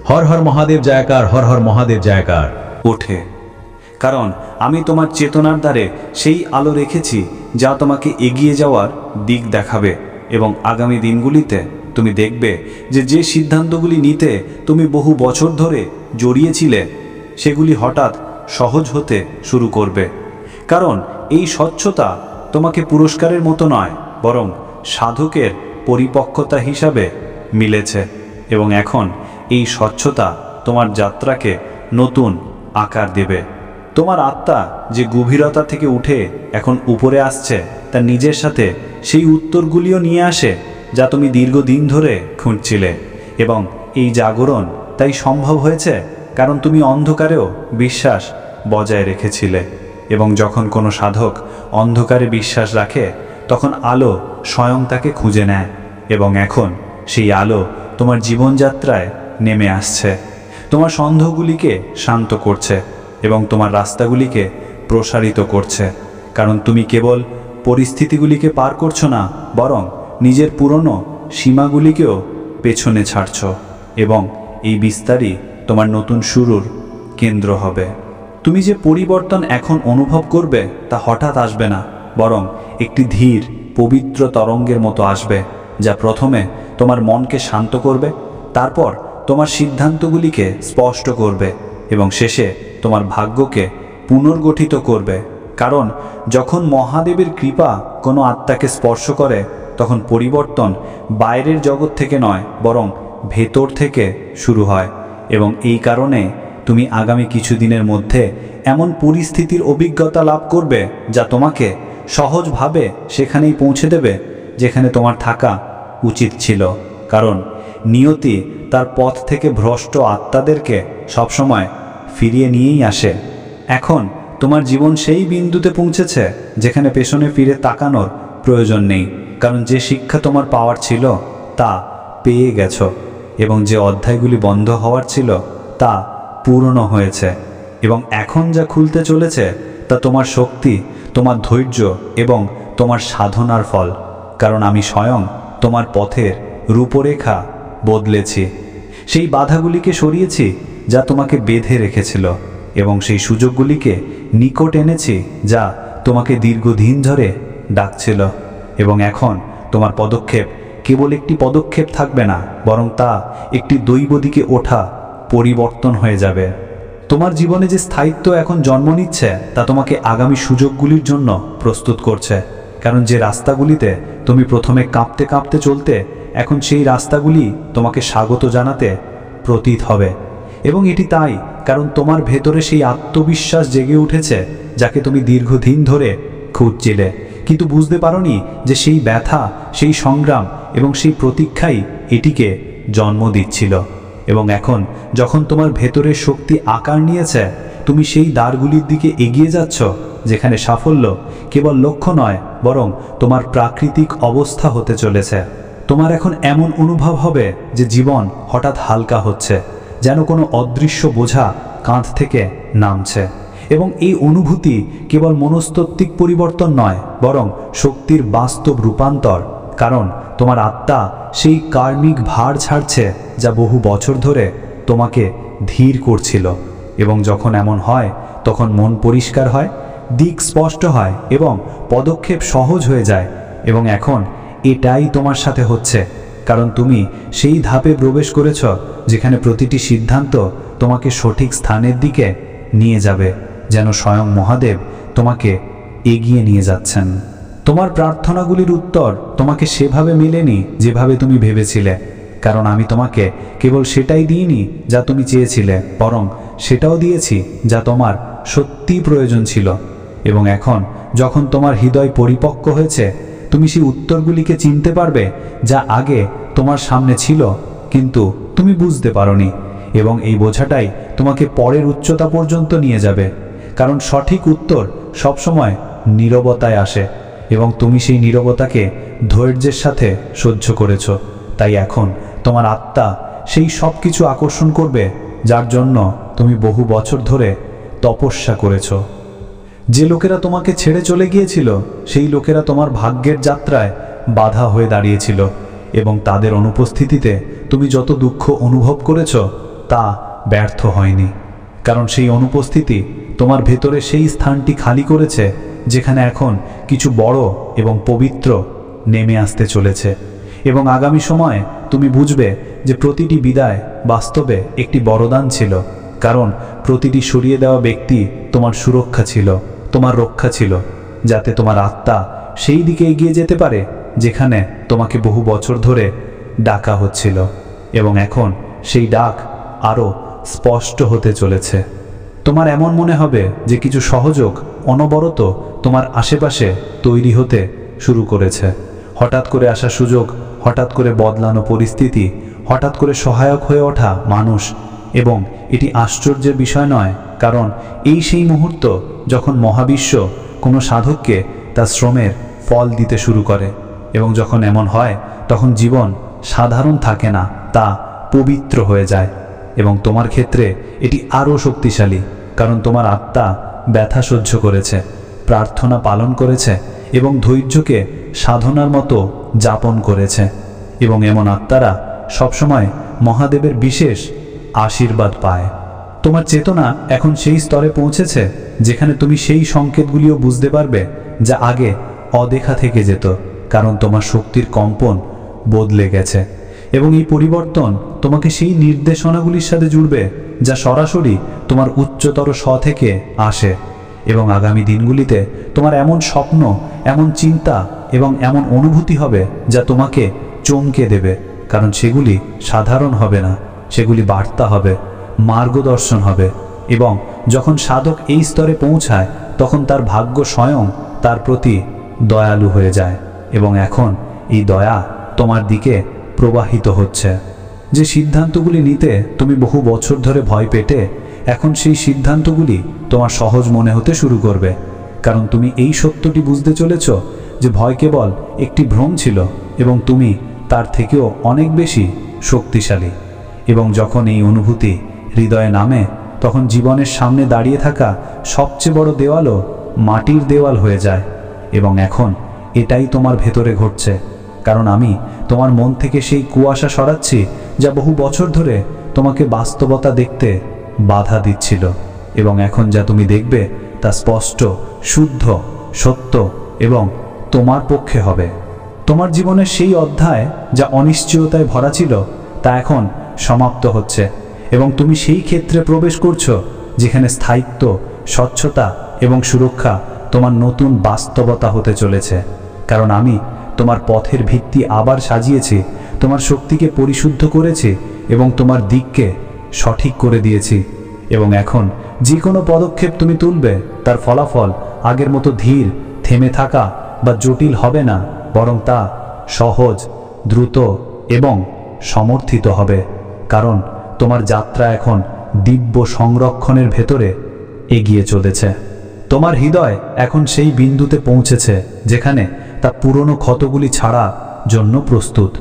হর হর মহাদেব জয়কার, হর হর মহাদেব জয়কার। ওঠে, কারণ আমি তোমার চেতনার দ্বারে সেই আলো রেখেছি যা তোমাকে এগিয়ে যাওয়ার দিক দেখাবে। এবং আগামী দিনগুলিতে তুমি দেখবে যে যে সিদ্ধান্তগুলি নিতে তুমি বহু বছর ধরে জড়িয়েছিলে সেগুলি হঠাৎ সহজ হতে শুরু করবে। কারণ এই স্বচ্ছতা তোমাকে পুরস্কারের মতো নয়, বরং সাধকের পরিপক্কতা হিসাবে মিলেছে। এবং এখন এই স্বচ্ছতা তোমার যাত্রাকে নতুন আকার দেবে। তোমার আত্মা যে গভীরতা থেকে উঠে এখন উপরে আসছে তা নিজের সাথে সেই উত্তরগুলিও নিয়ে আসে যা তুমি দীর্ঘদিন ধরে খুঁজছিলে। এবং এই জাগরণ তাই সম্ভব হয়েছে কারণ তুমি অন্ধকারেও বিশ্বাস বজায় রেখেছিলে। এবং যখন কোনো সাধক অন্ধকারে বিশ্বাস রাখে তখন আলো স্বয়ং তাকে খুঁজে নেয়, এবং এখন সেই আলো তোমার জীবনযাত্রায় নেমে আসছে, তোমার সন্দেহগুলিকে শান্ত করছে এবং তোমার রাস্তাগুলিকে প্রসারিত করছে। কারণ তুমি কেবল পরিস্থিতিগুলিকে পার করছো না, বরং নিজের পুরনো সীমাগুলিকেও পেছনে ছাড়ছ। এবং এই বিস্তারই তোমার নতুন শুরুর কেন্দ্র হবে। তুমি যে পরিবর্তন এখন অনুভব করবে তা হঠাৎ আসবে না, বরং একটি ধীর পবিত্র তরঙ্গের মতো আসবে, যা প্রথমে তোমার মনকে শান্ত করবে, তারপর তোমার সিদ্ধান্তগুলিকে স্পষ্ট করবে এবং শেষে তোমার ভাগ্যকে পুনর্গঠিত করবে। কারণ যখন মহাদেবের কৃপা কোনো আত্মাকে স্পর্শ করে তখন পরিবর্তন বাইরের জগৎ থেকে নয় বরং ভেতর থেকে শুরু হয়। এবং এই কারণে তুমি আগামী কিছুদিনের মধ্যে এমন পরিস্থিতির অভিজ্ঞতা লাভ করবে যা তোমাকে সহজভাবে সেখানেই পৌঁছে দেবে যেখানে তোমার থাকা উচিত ছিল। কারণ নিয়তি তার পথ থেকে ভ্রষ্ট আত্মাদেরকে সবসময় ফিরিয়ে নিয়েই আসে। এখন তোমার জীবন সেই বিন্দুতে পৌঁছেছে যেখানে পেছনে ফিরে তাকানোর প্রয়োজন নেই। কারণ যে শিক্ষা তোমার পাওয়ার ছিল তা পেয়ে গেছো এবং যে অধ্যায়গুলি বন্ধ হওয়ার ছিল তা পূর্ণ হয়েছে। এবং এখন যা খুলতে চলেছে তা তোমার শক্তি, তোমার ধৈর্য এবং তোমার সাধনার ফল। কারণ আমি স্বয়ং তোমার পথের রূপরেখা বদলেছি, সেই বাধাগুলিকে সরিয়েছি যা তোমাকে বেঁধে রেখেছিল এবং সেই সুযোগগুলিকে নিকট এনেছি যা তোমাকে দীর্ঘদিন ধরে ডাকছিল। এবং এখন তোমার পদক্ষেপ কেবল একটি পদক্ষেপ থাকবে না, বরং তা একটি দৈব দিকে ওঠা পরিবর্তন হয়ে যাবে। তোমার জীবনে যে স্থায়িত্ব এখন জন্ম নিচ্ছে তা তোমাকে আগামী সুযোগগুলির জন্য প্রস্তুত করছে। কারণ যে রাস্তাগুলিতে তুমি প্রথমে কাঁপতে কাঁপতে চলতে, এখন সেই রাস্তাগুলি তোমাকে স্বাগত জানাতে প্রতীত হবে। এবং এটি তাই কারণ তোমার ভেতরে সেই আত্মবিশ্বাস জেগে উঠেছে যাকে তুমি দীর্ঘদিন ধরে খুঁজছিলে, কিন্তু বুঝতে পারোনি যে সেই ব্যথা, সেই সংগ্রাম এবং সেই প্রতীক্ষাই এটিকে জন্ম দিচ্ছিল। এবং এখন যখন তোমার ভেতরের শক্তি আকার নিয়েছে, তুমি সেই দ্বারগুলির দিকে এগিয়ে যাচ্ছ যেখানে সাফল্য কেবল লক্ষ্য নয় বরং তোমার প্রাকৃতিক অবস্থা হতে চলেছে। তোমার এখন এমন অনুভব হবে যে জীবন হঠাৎ হালকা হচ্ছে, যেন কোনো অদৃশ্য বোঝা কাঁধ থেকে নামছে। এবং এই অনুভূতি কেবল মনস্তাত্ত্বিক পরিবর্তন নয় বরং শক্তির বাস্তব রূপান্তর। কারণ তোমার আত্মা সেই কার্মিক ভার ছাড়ছে যা বহু বছর ধরে তোমাকে ধীর করছিল। এবং যখন এমন হয় তখন মন পরিষ্কার হয়, দিক স্পষ্ট হয় এবং পদক্ষেপ সহজ হয়ে যায়। এবং এখন এটাই তোমার সাথে হচ্ছে, কারণ তুমি সেই ধাপে প্রবেশ করেছ যেখানে প্রতিটি সিদ্ধান্ত তোমাকে সঠিক স্থানের দিকে নিয়ে যাবে, যেন স্বয়ং মহাদেব তোমাকে এগিয়ে নিয়ে যাচ্ছেন। তোমার প্রার্থনাগুলির উত্তর তোমাকে সেভাবে মেলেনি যেভাবে তুমি ভেবেছিলে, কারণ আমি তোমাকে কেবল সেটাই দিইনি যা তুমি চেয়েছিলে, বরং সেটাও দিয়েছি যা তোমার সত্যিই প্রয়োজন ছিল। এবং এখন যখন তোমার হৃদয় পরিপক্ক হয়েছে, তুমি সেই উত্তরগুলিকে চিনতে পারবে যা আগে তোমার সামনে ছিল কিন্তু তুমি বুঝতে পারোনি। এবং এই বোঝাটাই তোমাকে পরের উচ্চতা পর্যন্ত নিয়ে যাবে, কারণ সঠিক উত্তর সবসময় নীরবতায় আসে এবং তুমি সেই নীরবতাকে ধৈর্যের সাথে সহ্য করেছ। তাই এখন তোমার আত্মা সেই সব কিছু আকর্ষণ করবে যার জন্য তুমি বহু বছর ধরে তপস্যা করেছ। যে লোকেরা তোমাকে ছেড়ে চলে গিয়েছিল সেই লোকেরা তোমার ভাগ্যের যাত্রায় বাধা হয়ে দাঁড়িয়েছিল এবং তাদের অনুপস্থিতিতে তুমি যত দুঃখ অনুভব করেছ তা ব্যর্থ হয়নি। কারণ সেই অনুপস্থিতি তোমার ভেতরে সেই স্থানটি খালি করেছে যেখানে এখন কিছু বড় এবং পবিত্র নেমে আসতে চলেছে। এবং আগামী সময়ে তুমি বুঝবে যে প্রতিটি বিদায় বাস্তবে একটি বরদান ছিল, কারণ প্রতিটি সরিয়ে দেওয়া ব্যক্তি তোমার সুরক্ষা ছিল, তোমার রক্ষা ছিল, যাতে তোমার আত্মা সেই দিকে এগিয়ে যেতে পারে যেখানে তোমাকে বহু বছর ধরে ডাকা হচ্ছিল। এবং এখন সেই ডাক আরও স্পষ্ট হতে চলেছে। তোমার এমন মনে হবে যে কিছু সহযোগ অনবরত তোমার আশেপাশে তৈরি হতে শুরু করেছে। হঠাৎ করে আসা সুযোগ, হঠাৎ করে বদলানো পরিস্থিতি, হঠাৎ করে সহায়ক হয়ে ওঠা মানুষ। এবং এটি আশ্চর্যের বিষয় নয়, কারণ এই সেই মুহূর্ত যখন মহাবিশ্ব কোনো সাধককে তার শ্রমের ফল দিতে শুরু করে। এবং যখন এমন হয় তখন জীবন সাধারণ থাকে না, তা পবিত্র হয়ে যায়। এবং তোমার ক্ষেত্রে এটি আরও শক্তিশালী, কারণ তোমার আত্মা ব্যথা সহ্য করেছে, প্রার্থনা পালন করেছে এবং ধৈর্যকে সাধনার মতো যাপন করেছে। এবং এমন আত্মারা সবসময় মহাদেবের বিশেষ আশীর্বাদ পায়। তোমার চেতনা এখন সেই স্তরে পৌঁছেছে যেখানে তুমি সেই সংকেতগুলিও বুঝতে পারবে যা আগে অদেখা থেকে যেত, কারণ তোমার শক্তির কম্পন বদলে গেছে। এবং এই পরিবর্তন তোমাকে সেই নির্দেশনাগুলির সাথে জুড়বে যা সরাসরি তোমার উচ্চতর স্ব থেকে আসে। এবং আগামী দিনগুলিতে তোমার এমন স্বপ্ন, এমন চিন্তা এবং এমন অনুভূতি হবে যা তোমাকে চমকে দেবে, কারণ সেগুলি সাধারণ হবে না, সেগুলি বার্তা হবে, মার্গদর্শন হবে। এবং যখন সাধক এই স্তরে পৌঁছায় তখন তার ভাগ্য স্বয়ং তার প্রতি দয়ালু হয়ে যায় এবং এখন এই দয়া তোমার দিকে প্রবাহিত হচ্ছে। যে সিদ্ধান্তগুলি নিতে তুমি বহু বছর ধরে ভয় পেতে, এখন সেই সিদ্ধান্তগুলি তোমার সহজ মনে হতে শুরু করবে, কারণ তুমি এই সত্যটি বুঝতে চলেছ যে ভয় কেবল একটি ভ্রম ছিল এবং তুমি তার থেকেও অনেক বেশি শক্তিশালী। এবং যখন এই অনুভূতি হৃদয়ে নামে তখন জীবনের সামনে দাঁড়িয়ে থাকা সবচেয়ে বড় দেওয়ালও মাটির দেওয়াল হয়ে যায়। এবং এখন এটাই তোমার ভেতরে ঘটছে, কারণ আমি তোমার মন থেকে সেই কুয়াশা সরাচ্ছি যা বহু বছর ধরে তোমাকে বাস্তবতা দেখতে বাধা দিচ্ছিল। এবং এখন যা তুমি দেখবে তা স্পষ্ট, শুদ্ধ, সত্য এবং তোমার পক্ষে হবে। তোমার জীবনের সেই অধ্যায় যা অনিশ্চয়তায় ভরা ছিল তা এখন সমাপ্ত হচ্ছে এবং তুমি সেই ক্ষেত্রে প্রবেশ করছো যেখানে স্থায়িত্ব, স্বচ্ছতা এবং সুরক্ষা তোমার নতুন বাস্তবতা হতে চলেছে। কারণ আমি তোমার পথের ভিত্তি আবার সাজিয়েছি, তোমার শক্তিকে পরিশুদ্ধ করেছি এবং তোমার দিককে সঠিক করে দিয়েছি। এবং এখন যে কোনো পদক্ষেপ তুমি তুলবে তার ফলাফল আগের মতো ধীর, থেমে থাকা বা জটিল হবে না, বরং তা সহজ, দ্রুত এবং সমর্থিত হবে। কারণ তোমার যাত্রা এখন দিব্য সংরক্ষণের ভেতরে এগিয়ে চলেছে। তোমার হৃদয় এখন সেই বিন্দুতে পৌঁছেছে যেখানে তা পুরনো ক্ষতগুলি ছাড়ার জন্য প্রস্তুত।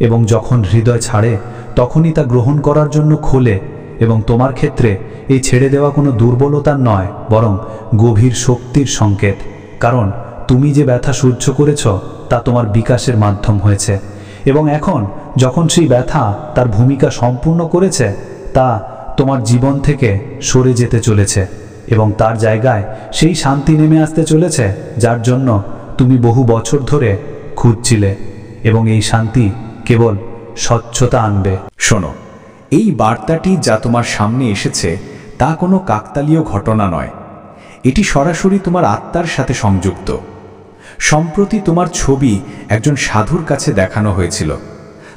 এবং যখন হৃদয় ছাড়ে তখনই তা গ্রহণ করার জন্য খোলে। এবং তোমার ক্ষেত্রে এই ছেড়ে দেওয়া কোনো দুর্বলতার নয়, বরং গভীর শক্তির সংকেত। কারণ তুমি যে ব্যথা সহ্য করেছ তা তোমার বিকাশের মাধ্যম হয়েছে। এবং এখন যখন সেই ব্যথা তার ভূমিকা সম্পূর্ণ করেছে তা তোমার জীবন থেকে সরে যেতে চলেছে এবং তার জায়গায় সেই শান্তি নেমে আসতে চলেছে যার জন্য তুমি বহু বছর ধরে খুঁজছিলে। এবং এই শান্তি কেবল স্বচ্ছতা আনবে। শোনো, এই বার্তাটি যা তোমার সামনে এসেছে তা কোনো কাকতালীয় ঘটনা নয়, এটি সরাসরি তোমার আত্মার সাথে সংযুক্ত। সম্প্রতি তোমার ছবি একজন সাধুর কাছে দেখানো হয়েছিল।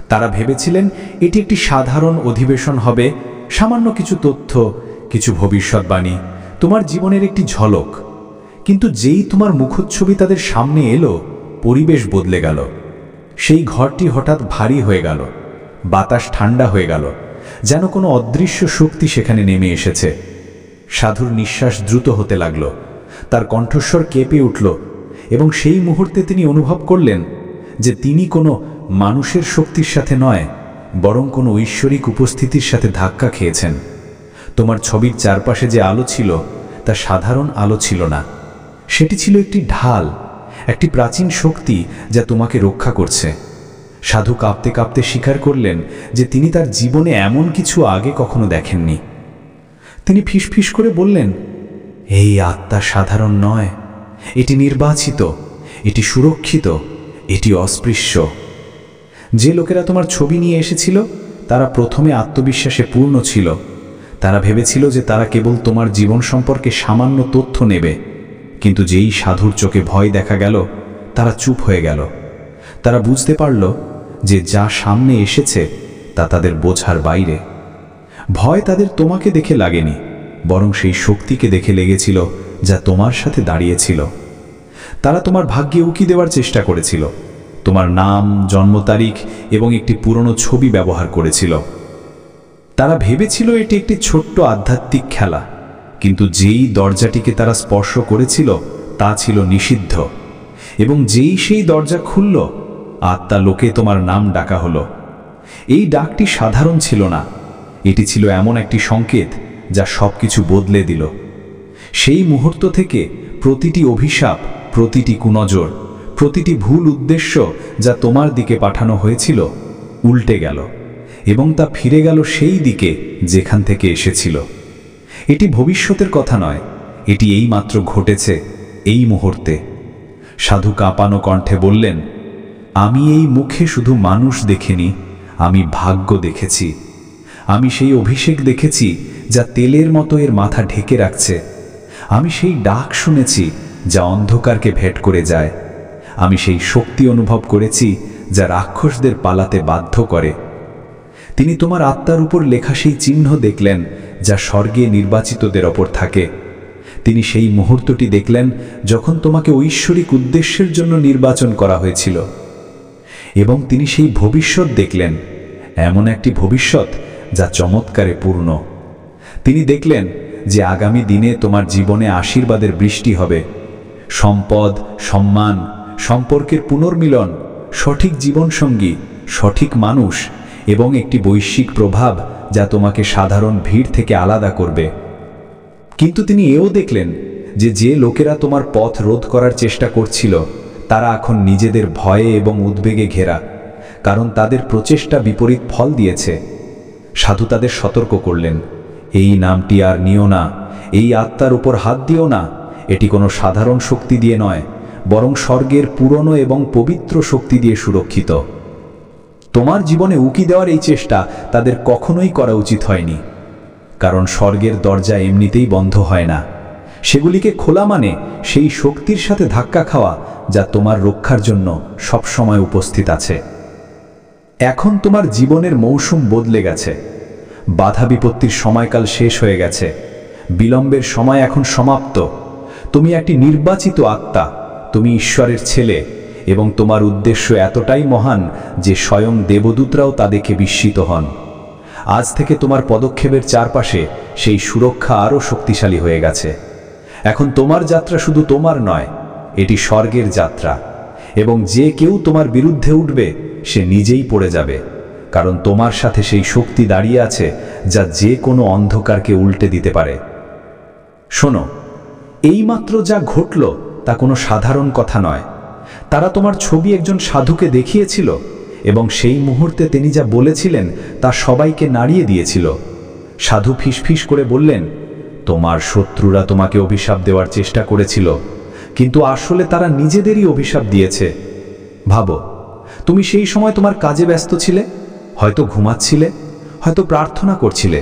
তারা ভেবেছিলেন এটি একটি সাধারণ অধিবেশন হবে, সামান্য কিছু তথ্য, কিছু ভবিষ্যৎবাণী, তোমার জীবনের একটি ঝলক। কিন্তু যেই তোমার মুখচ্ছবি তাদের সামনে এলো, পরিবেশ বদলে গেল। সেই ঘরটি হঠাৎ ভারী হয়ে গেল, বাতাস ঠান্ডা হয়ে গেল, যেন কোনো অদৃশ্য শক্তি সেখানে নেমে এসেছে। সাধুর নিঃশ্বাস দ্রুত হতে লাগল, তার কণ্ঠস্বর কেঁপে উঠল এবং সেই মুহূর্তে তিনি অনুভব করলেন যে তিনি কোনো মানুষের শক্তির সাথে নয়, বরং কোনো ঐশ্বরিক উপস্থিতির সাথে ধাক্কা খেয়েছেন। তোমার ছবির চারপাশে যে আলো ছিল তা সাধারণ আলো ছিল না, সেটি ছিল একটি ঢাল, একটি প্রাচীন শক্তি যা তোমাকে রক্ষা করছে। সাধু কাঁপতে কাঁপতে স্বীকার করলেন যে তিনি তার জীবনে এমন কিছু আগে কখনো দেখেননি। তিনি ফিসফিস করে বললেন, এই আত্মা সাধারণ নয়, এটি নির্বাচিত, এটি সুরক্ষিত, এটি অস্পৃশ্য। যে লোকেরা তোমার ছবি নিয়ে এসেছিল তারা প্রথমে আত্মবিশ্বাসে পূর্ণ ছিল। তারা ভেবেছিল যে তারা কেবল তোমার জীবন সম্পর্কে সামান্য তথ্য নেবে, কিন্তু যেই সাধুর চোখে ভয় দেখা গেল তারা চুপ হয়ে গেল। তারা বুঝতে পারল যে যা সামনে এসেছে তা তাদের বোঝার বাইরে। ভয় তাদের তোমাকে দেখে লাগেনি, বরং সেই শক্তিকে দেখে লেগেছিল যা তোমার সাথে দাঁড়িয়েছিল। তারা তোমার ভাগ্যে উকি দেওয়ার চেষ্টা করেছিল, তোমার নাম, জন্ম তারিখ এবং একটি পুরনো ছবি ব্যবহার করেছিল। তারা ভেবেছিল এটি একটি ছোট্ট আধ্যাত্মিক খেলা, কিন্তু যেই দরজাটিকে তারা স্পর্শ করেছিল তা ছিল নিষিদ্ধ। এবং যেই সেই দরজা খুলল, আত্মা লোকে তোমার নাম ডাকা হলো। এই ডাকটি সাধারণ ছিল না, এটি ছিল এমন একটি সংকেত যা সবকিছু বদলে দিল। সেই মুহূর্ত থেকে প্রতিটি অভিশাপ, প্রতিটি কুনজর, প্রতিটি ভুল উদ্দেশ্য যা তোমার দিকে পাঠানো হয়েছিল উল্টে গেল এবং তা ফিরে গেল সেই দিকে যেখান থেকে এসেছিল। এটি ভবিষ্যতের কথা নয়, এটি এইমাত্র ঘটেছে, এই মুহূর্তে। সাধু কাঁপানো কণ্ঠে বললেন, আমি এই মুখে শুধু মানুষ দেখিনি, আমি ভাগ্য দেখেছি, আমি সেই অভিষেক দেখেছি যা তেলের মতো এর মাথা ঢেকে রাখছে। আমি সেই ডাক শুনেছি যা অন্ধকারকে ভেট করে যায়। আমি সেই শক্তি অনুভব করেছি যা রাক্ষসদের পালাতে বাধ্য করে। তিনি তোমার আত্মার উপর লেখা সেই চিহ্ন দেখলেন যা স্বর্গে নির্বাচিতদের ওপর থাকে। তিনি সেই মুহূর্তটি দেখলেন যখন তোমাকে ঐশ্বরিক উদ্দেশ্যের জন্য নির্বাচন করা হয়েছিল। এবং তিনি সেই ভবিষ্যৎ দেখলেন, এমন একটি ভবিষ্যৎ যা চমৎকারে পূর্ণ। তিনি দেখলেন যে আগামী দিনে তোমার জীবনে আশীর্বাদের বৃষ্টি হবে, সম্পদ, সম্মান, সম্পর্কের পুনর্মিলন, সঠিক জীবনসঙ্গী, সঠিক মানুষ এবং একটি বৈশ্বিক প্রভাব যা তোমাকে সাধারণ ভিড় থেকে আলাদা করবে। কিন্তু তিনি এও দেখলেন যে লোকেরা তোমার পথ রোধ করার চেষ্টা করছিল তারা এখন নিজেদের ভয়ে এবং উদ্বেগে ঘেরা, কারণ তাদের প্রচেষ্টা বিপরীত ফল দিয়েছে। সাধু তাদের সতর্ক করলেন, এই নামটি আর নিও না, এই আত্মার উপর হাত দিও না। এটি কোনো সাধারণ শক্তি দিয়ে নয়, বরং স্বর্গের পুরনো এবং পবিত্র শক্তি দিয়ে সুরক্ষিত। তোমার জীবনে উকি দেওয়ার এই চেষ্টা তাদের কখনোই করা উচিত হয়নি, কারণ স্বর্গের দরজা এমনিতেই বন্ধ হয় না। সেগুলিকে খোলা মানে সেই শক্তির সাথে ধাক্কা খাওয়া যা তোমার রক্ষার জন্য সবসময় উপস্থিত আছে। এখন তোমার জীবনের মৌসুম বদলে গেছে। বাধা বিপত্তির সময়কাল শেষ হয়ে গেছে, বিলম্বের সময় এখন সমাপ্ত। তুমি একটি নির্বাচিত আত্মা, তুমি ঈশ্বরের ছেলে, এবং তোমার উদ্দেশ্য এতটাই মহান যে স্বয়ং দেবদূতরাও তা দেখে বিস্মিত হন। আজ থেকে তোমার পদক্ষেপের চারপাশে সেই সুরক্ষা আরও শক্তিশালী হয়ে গেছে। এখন তোমার যাত্রা শুধু তোমার নয়, এটি স্বর্গের যাত্রা, এবং যে কেউ তোমার বিরুদ্ধে উঠবে সে নিজেই পড়ে যাবে, কারণ তোমার সাথে সেই শক্তি দাঁড়িয়ে আছে যা যে কোনো অন্ধকারকে উল্টে দিতে পারে। শোনো, এইমাত্র যা ঘটল তা কোনো সাধারণ কথা নয়। তারা তোমার ছবি একজন সাধুকে দেখিয়েছিল, এবং সেই মুহূর্তে তিনি যা বলেছিলেন তা সবাইকে নাড়িয়ে দিয়েছিল। সাধু ফিসফিস করে বললেন, তোমার শত্রুরা তোমাকে অভিশাপ দেওয়ার চেষ্টা করেছিল, কিন্তু আসলে তারা নিজেদেরই অভিশাপ দিয়েছে। ভাবো, তুমি সেই সময় তোমার কাজে ব্যস্ত ছিলে, হয়তো ঘুমাচ্ছিলে, হয়তো প্রার্থনা করছিলে।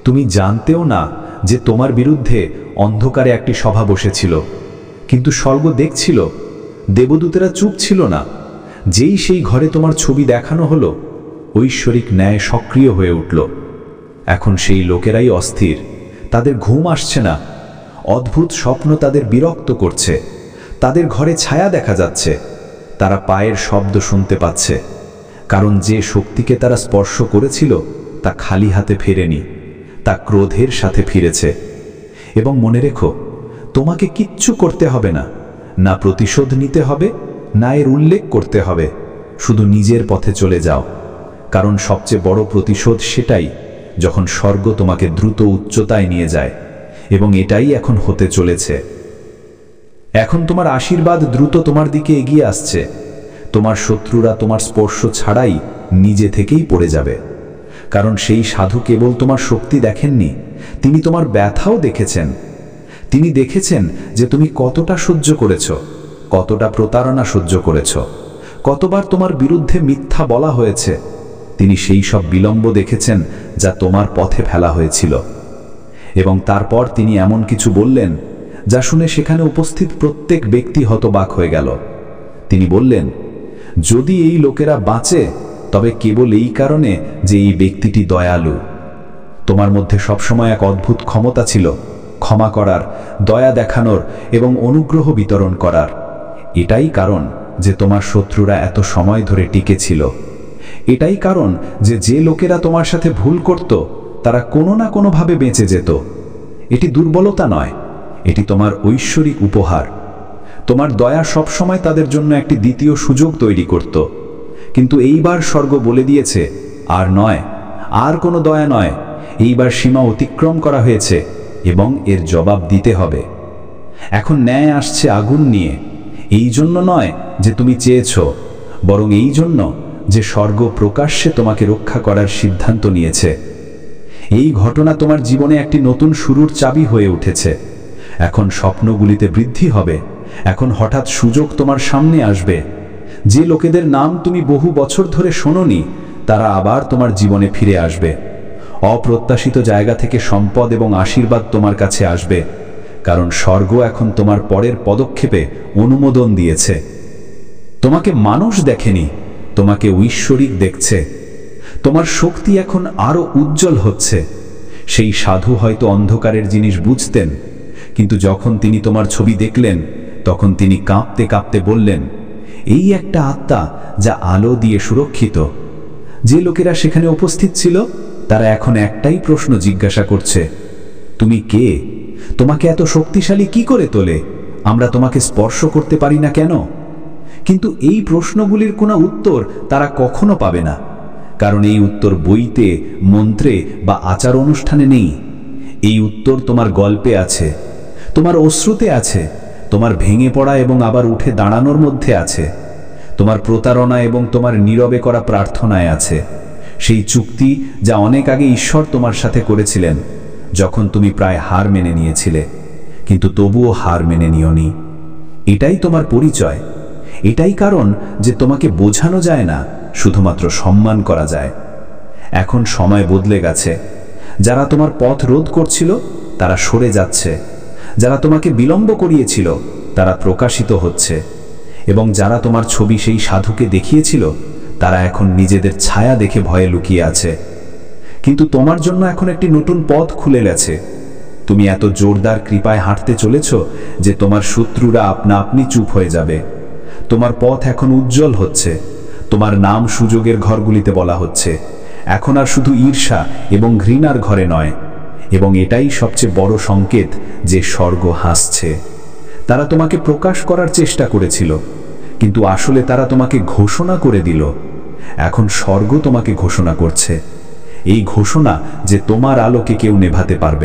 তুমি জানতেও না যে তোমার বিরুদ্ধে অন্ধকারে একটি সভা বসেছিল, কিন্তু স্বর্গ দেখছিল। দেবদূতেরা চুপ ছিল না। যেই সেই ঘরে তোমার ছবি দেখানো হলো, ঐশ্বরিক ন্যায় সক্রিয় হয়ে উঠল। এখন সেই লোকেরাই অস্থির, তাদের ঘুম আসছে না, অদ্ভুত স্বপ্ন তাদের বিরক্ত করছে, তাদের ঘরে ছায়া দেখা যাচ্ছে, তারা পায়ের শব্দ শুনতে পাচ্ছে, কারণ যে শক্তিকে তারা স্পর্শ করেছিল তা খালি হাতে ফেরেনি, তা ক্রোধের সাথে ফিরেছে। এবং মনে রেখো, তোমাকে কিচ্ছু করতে হবে না, না প্রতিশোধ নিতে হবে, না এর উল্লেখ করতে হবে। শুধু নিজের পথে চলে যাও, কারণ সবচেয়ে বড় প্রতিশোধ সেটাই যখন স্বর্গ তোমাকে দ্রুত উচ্চতায় নিয়ে যায়, এবং এটাই এখন হতে চলেছে। এখন তোমার আশীর্বাদ দ্রুত তোমার দিকে এগিয়ে আসছে। তোমার শত্রুরা তোমার স্পর্শ ছাড়াই নিজে থেকেই পড়ে যাবে, কারণ সেই সাধু কেবল তোমার শক্তি দেখেননি, তিনি তোমার ব্যথাও দেখেছেন। তিনি দেখেছেন যে তুমি কতটা সহ্য করেছ, কতটা প্রতারণা সহ্য করেছ, কতবার তোমার বিরুদ্ধে মিথ্যা বলা হয়েছে। তিনি সেই সব বিলম্ব দেখেছেন যা তোমার পথে ফেলা হয়েছিল, এবং তারপর তিনি এমন কিছু বললেন যা শুনে সেখানে উপস্থিত প্রত্যেক ব্যক্তি হতবাক হয়ে গেল। তিনি বললেন, যদি এই লোকেরা বাঁচে তবে কেবল এই কারণে যে এই ব্যক্তিটি দয়ালু। তোমার মধ্যে সবসময় এক অদ্ভুত ক্ষমতা ছিল, ক্ষমা করার, দয়া দেখানোর এবং অনুগ্রহ বিতরণ করার। এটাই কারণ যে তোমার শত্রুরা এত সময় ধরে টিকে ছিল। এটাই কারণ যে লোকেরা তোমার সাথে ভুল করত তারা কোনো না কোনোভাবে বেঁচে যেত। এটি দুর্বলতা নয়, এটি তোমার ঐশ্বরিক উপহার। তোমার দয়া সবসময় তাদের জন্য একটি দ্বিতীয় সুযোগ তৈরি করত। কিন্তু এইবার স্বর্গ বলে দিয়েছে, আর নয়, আর কোনো দয়া নয়। এইবার সীমা অতিক্রম করা হয়েছে এবং এর জবাব দিতে হবে। এখন ন্যায় আসছে আগুন নিয়ে, এই জন্য নয় যে তুমি চেয়েছ, বরং এই জন্য যে স্বর্গ প্রকাশ্যে তোমাকে রক্ষা করার সিদ্ধান্ত নিয়েছে। এই ঘটনা তোমার জীবনে একটি নতুন শুরুর চাবি হয়ে উঠেছে। এখন স্বপ্নগুলিতে বৃদ্ধি হবে, এখন হঠাৎ সুযোগ তোমার সামনে আসবে। যে লোকেদের নাম তুমি বহু বছর ধরে শোনোনি, তারা আবার তোমার জীবনে ফিরে আসবে। অপ্রত্যাশিত জায়গা থেকে সম্পদ এবং আশীর্বাদ তোমার কাছে আসবে, কারণ স্বর্গ এখন তোমার পরের পদক্ষেপে অনুমোদন দিয়েছে। তোমাকে মানুষ দেখেনি, তোমাকে ঐশ্বরিক দেখছে। তোমার শক্তি এখন আরো উজ্জ্বল হচ্ছে। সেই সাধু হয়তো অন্ধকারের জিনিস বুঝতেন, কিন্তু যখন তিনি তোমার ছবি দেখলেন তখন তিনি কাঁপতে কাঁপতে বললেন, এই একটা আত্মা যা আলো দিয়ে সুরক্ষিত। যে লোকেরা সেখানে উপস্থিত ছিল তারা এখন একটাই প্রশ্ন জিজ্ঞাসা করছে, তুমি কে? তোমাকে এত শক্তিশালী কি করে তোলে? আমরা তোমাকে স্পর্শ করতে পারি না কেন? কিন্তু এই প্রশ্নগুলির কোনো উত্তর তারা কখনো পাবে না, কারণ এই উত্তর বইতে, মন্ত্রে বা আচার অনুষ্ঠানে নেই। এই উত্তর তোমার গল্পে আছে, তোমার অশ্রুতে আছে, তোমার ভেঙে পড়া এবং আবার উঠে দাঁড়ানোর মধ্যে আছে, তোমার প্রতারণা এবং তোমার নীরবে করা প্রার্থনায় আছে। সেই চুক্তি যা অনেক আগে ঈশ্বর তোমার সাথে করেছিলেন, যখন তুমি প্রায় হার মেনে নিয়েছিলে, কিন্তু তবুও হার মেনে নিওনি। এটাই তোমার পরিচয়। এটাই কারণ যে তোমাকে বোঝানো যায় না, শুধুমাত্র সম্মান করা যায়। এখন সময় বদলে গেছে। যারা তোমার পথ রোধ করছিল তারা সরে যাচ্ছে, যারা তোমাকে বিলম্ব করিয়েছিল তারা প্রকাশিত হচ্ছে, এবং যারা তোমার ছবি সেই সাধুকে দেখিয়েছিল তারা এখন নিজেদের ছায়া দেখে ভয়ে লুকিয়ে আছে। কিন্তু তোমার জন্য এখন একটি নতুন পথ খুলে গেছে। তুমি এত জোরদার কৃপায় হাঁটতে চলেছ যে তোমার শত্রুরা আপনা আপনি চুপ হয়ে যাবে। তোমার পথ এখন উজ্জ্বল হচ্ছে। তোমার নাম সুযোগের ঘরগুলিতে বলা হচ্ছে, এখন আর শুধু ঈর্ষা এবং ঘৃণার ঘরে নয়। এবং এটাই সবচেয়ে বড় সংকেত যে স্বর্গ হাসছে। তারা তোমাকে প্রকাশ করার চেষ্টা করেছিল, কিন্তু আসলে তারা তোমাকে ঘোষণা করে দিল। এখন স্বর্গ তোমাকে ঘোষণা করছে, এই ঘোষণা যে তোমার আলোকে কেউ নেভাতে পারবে।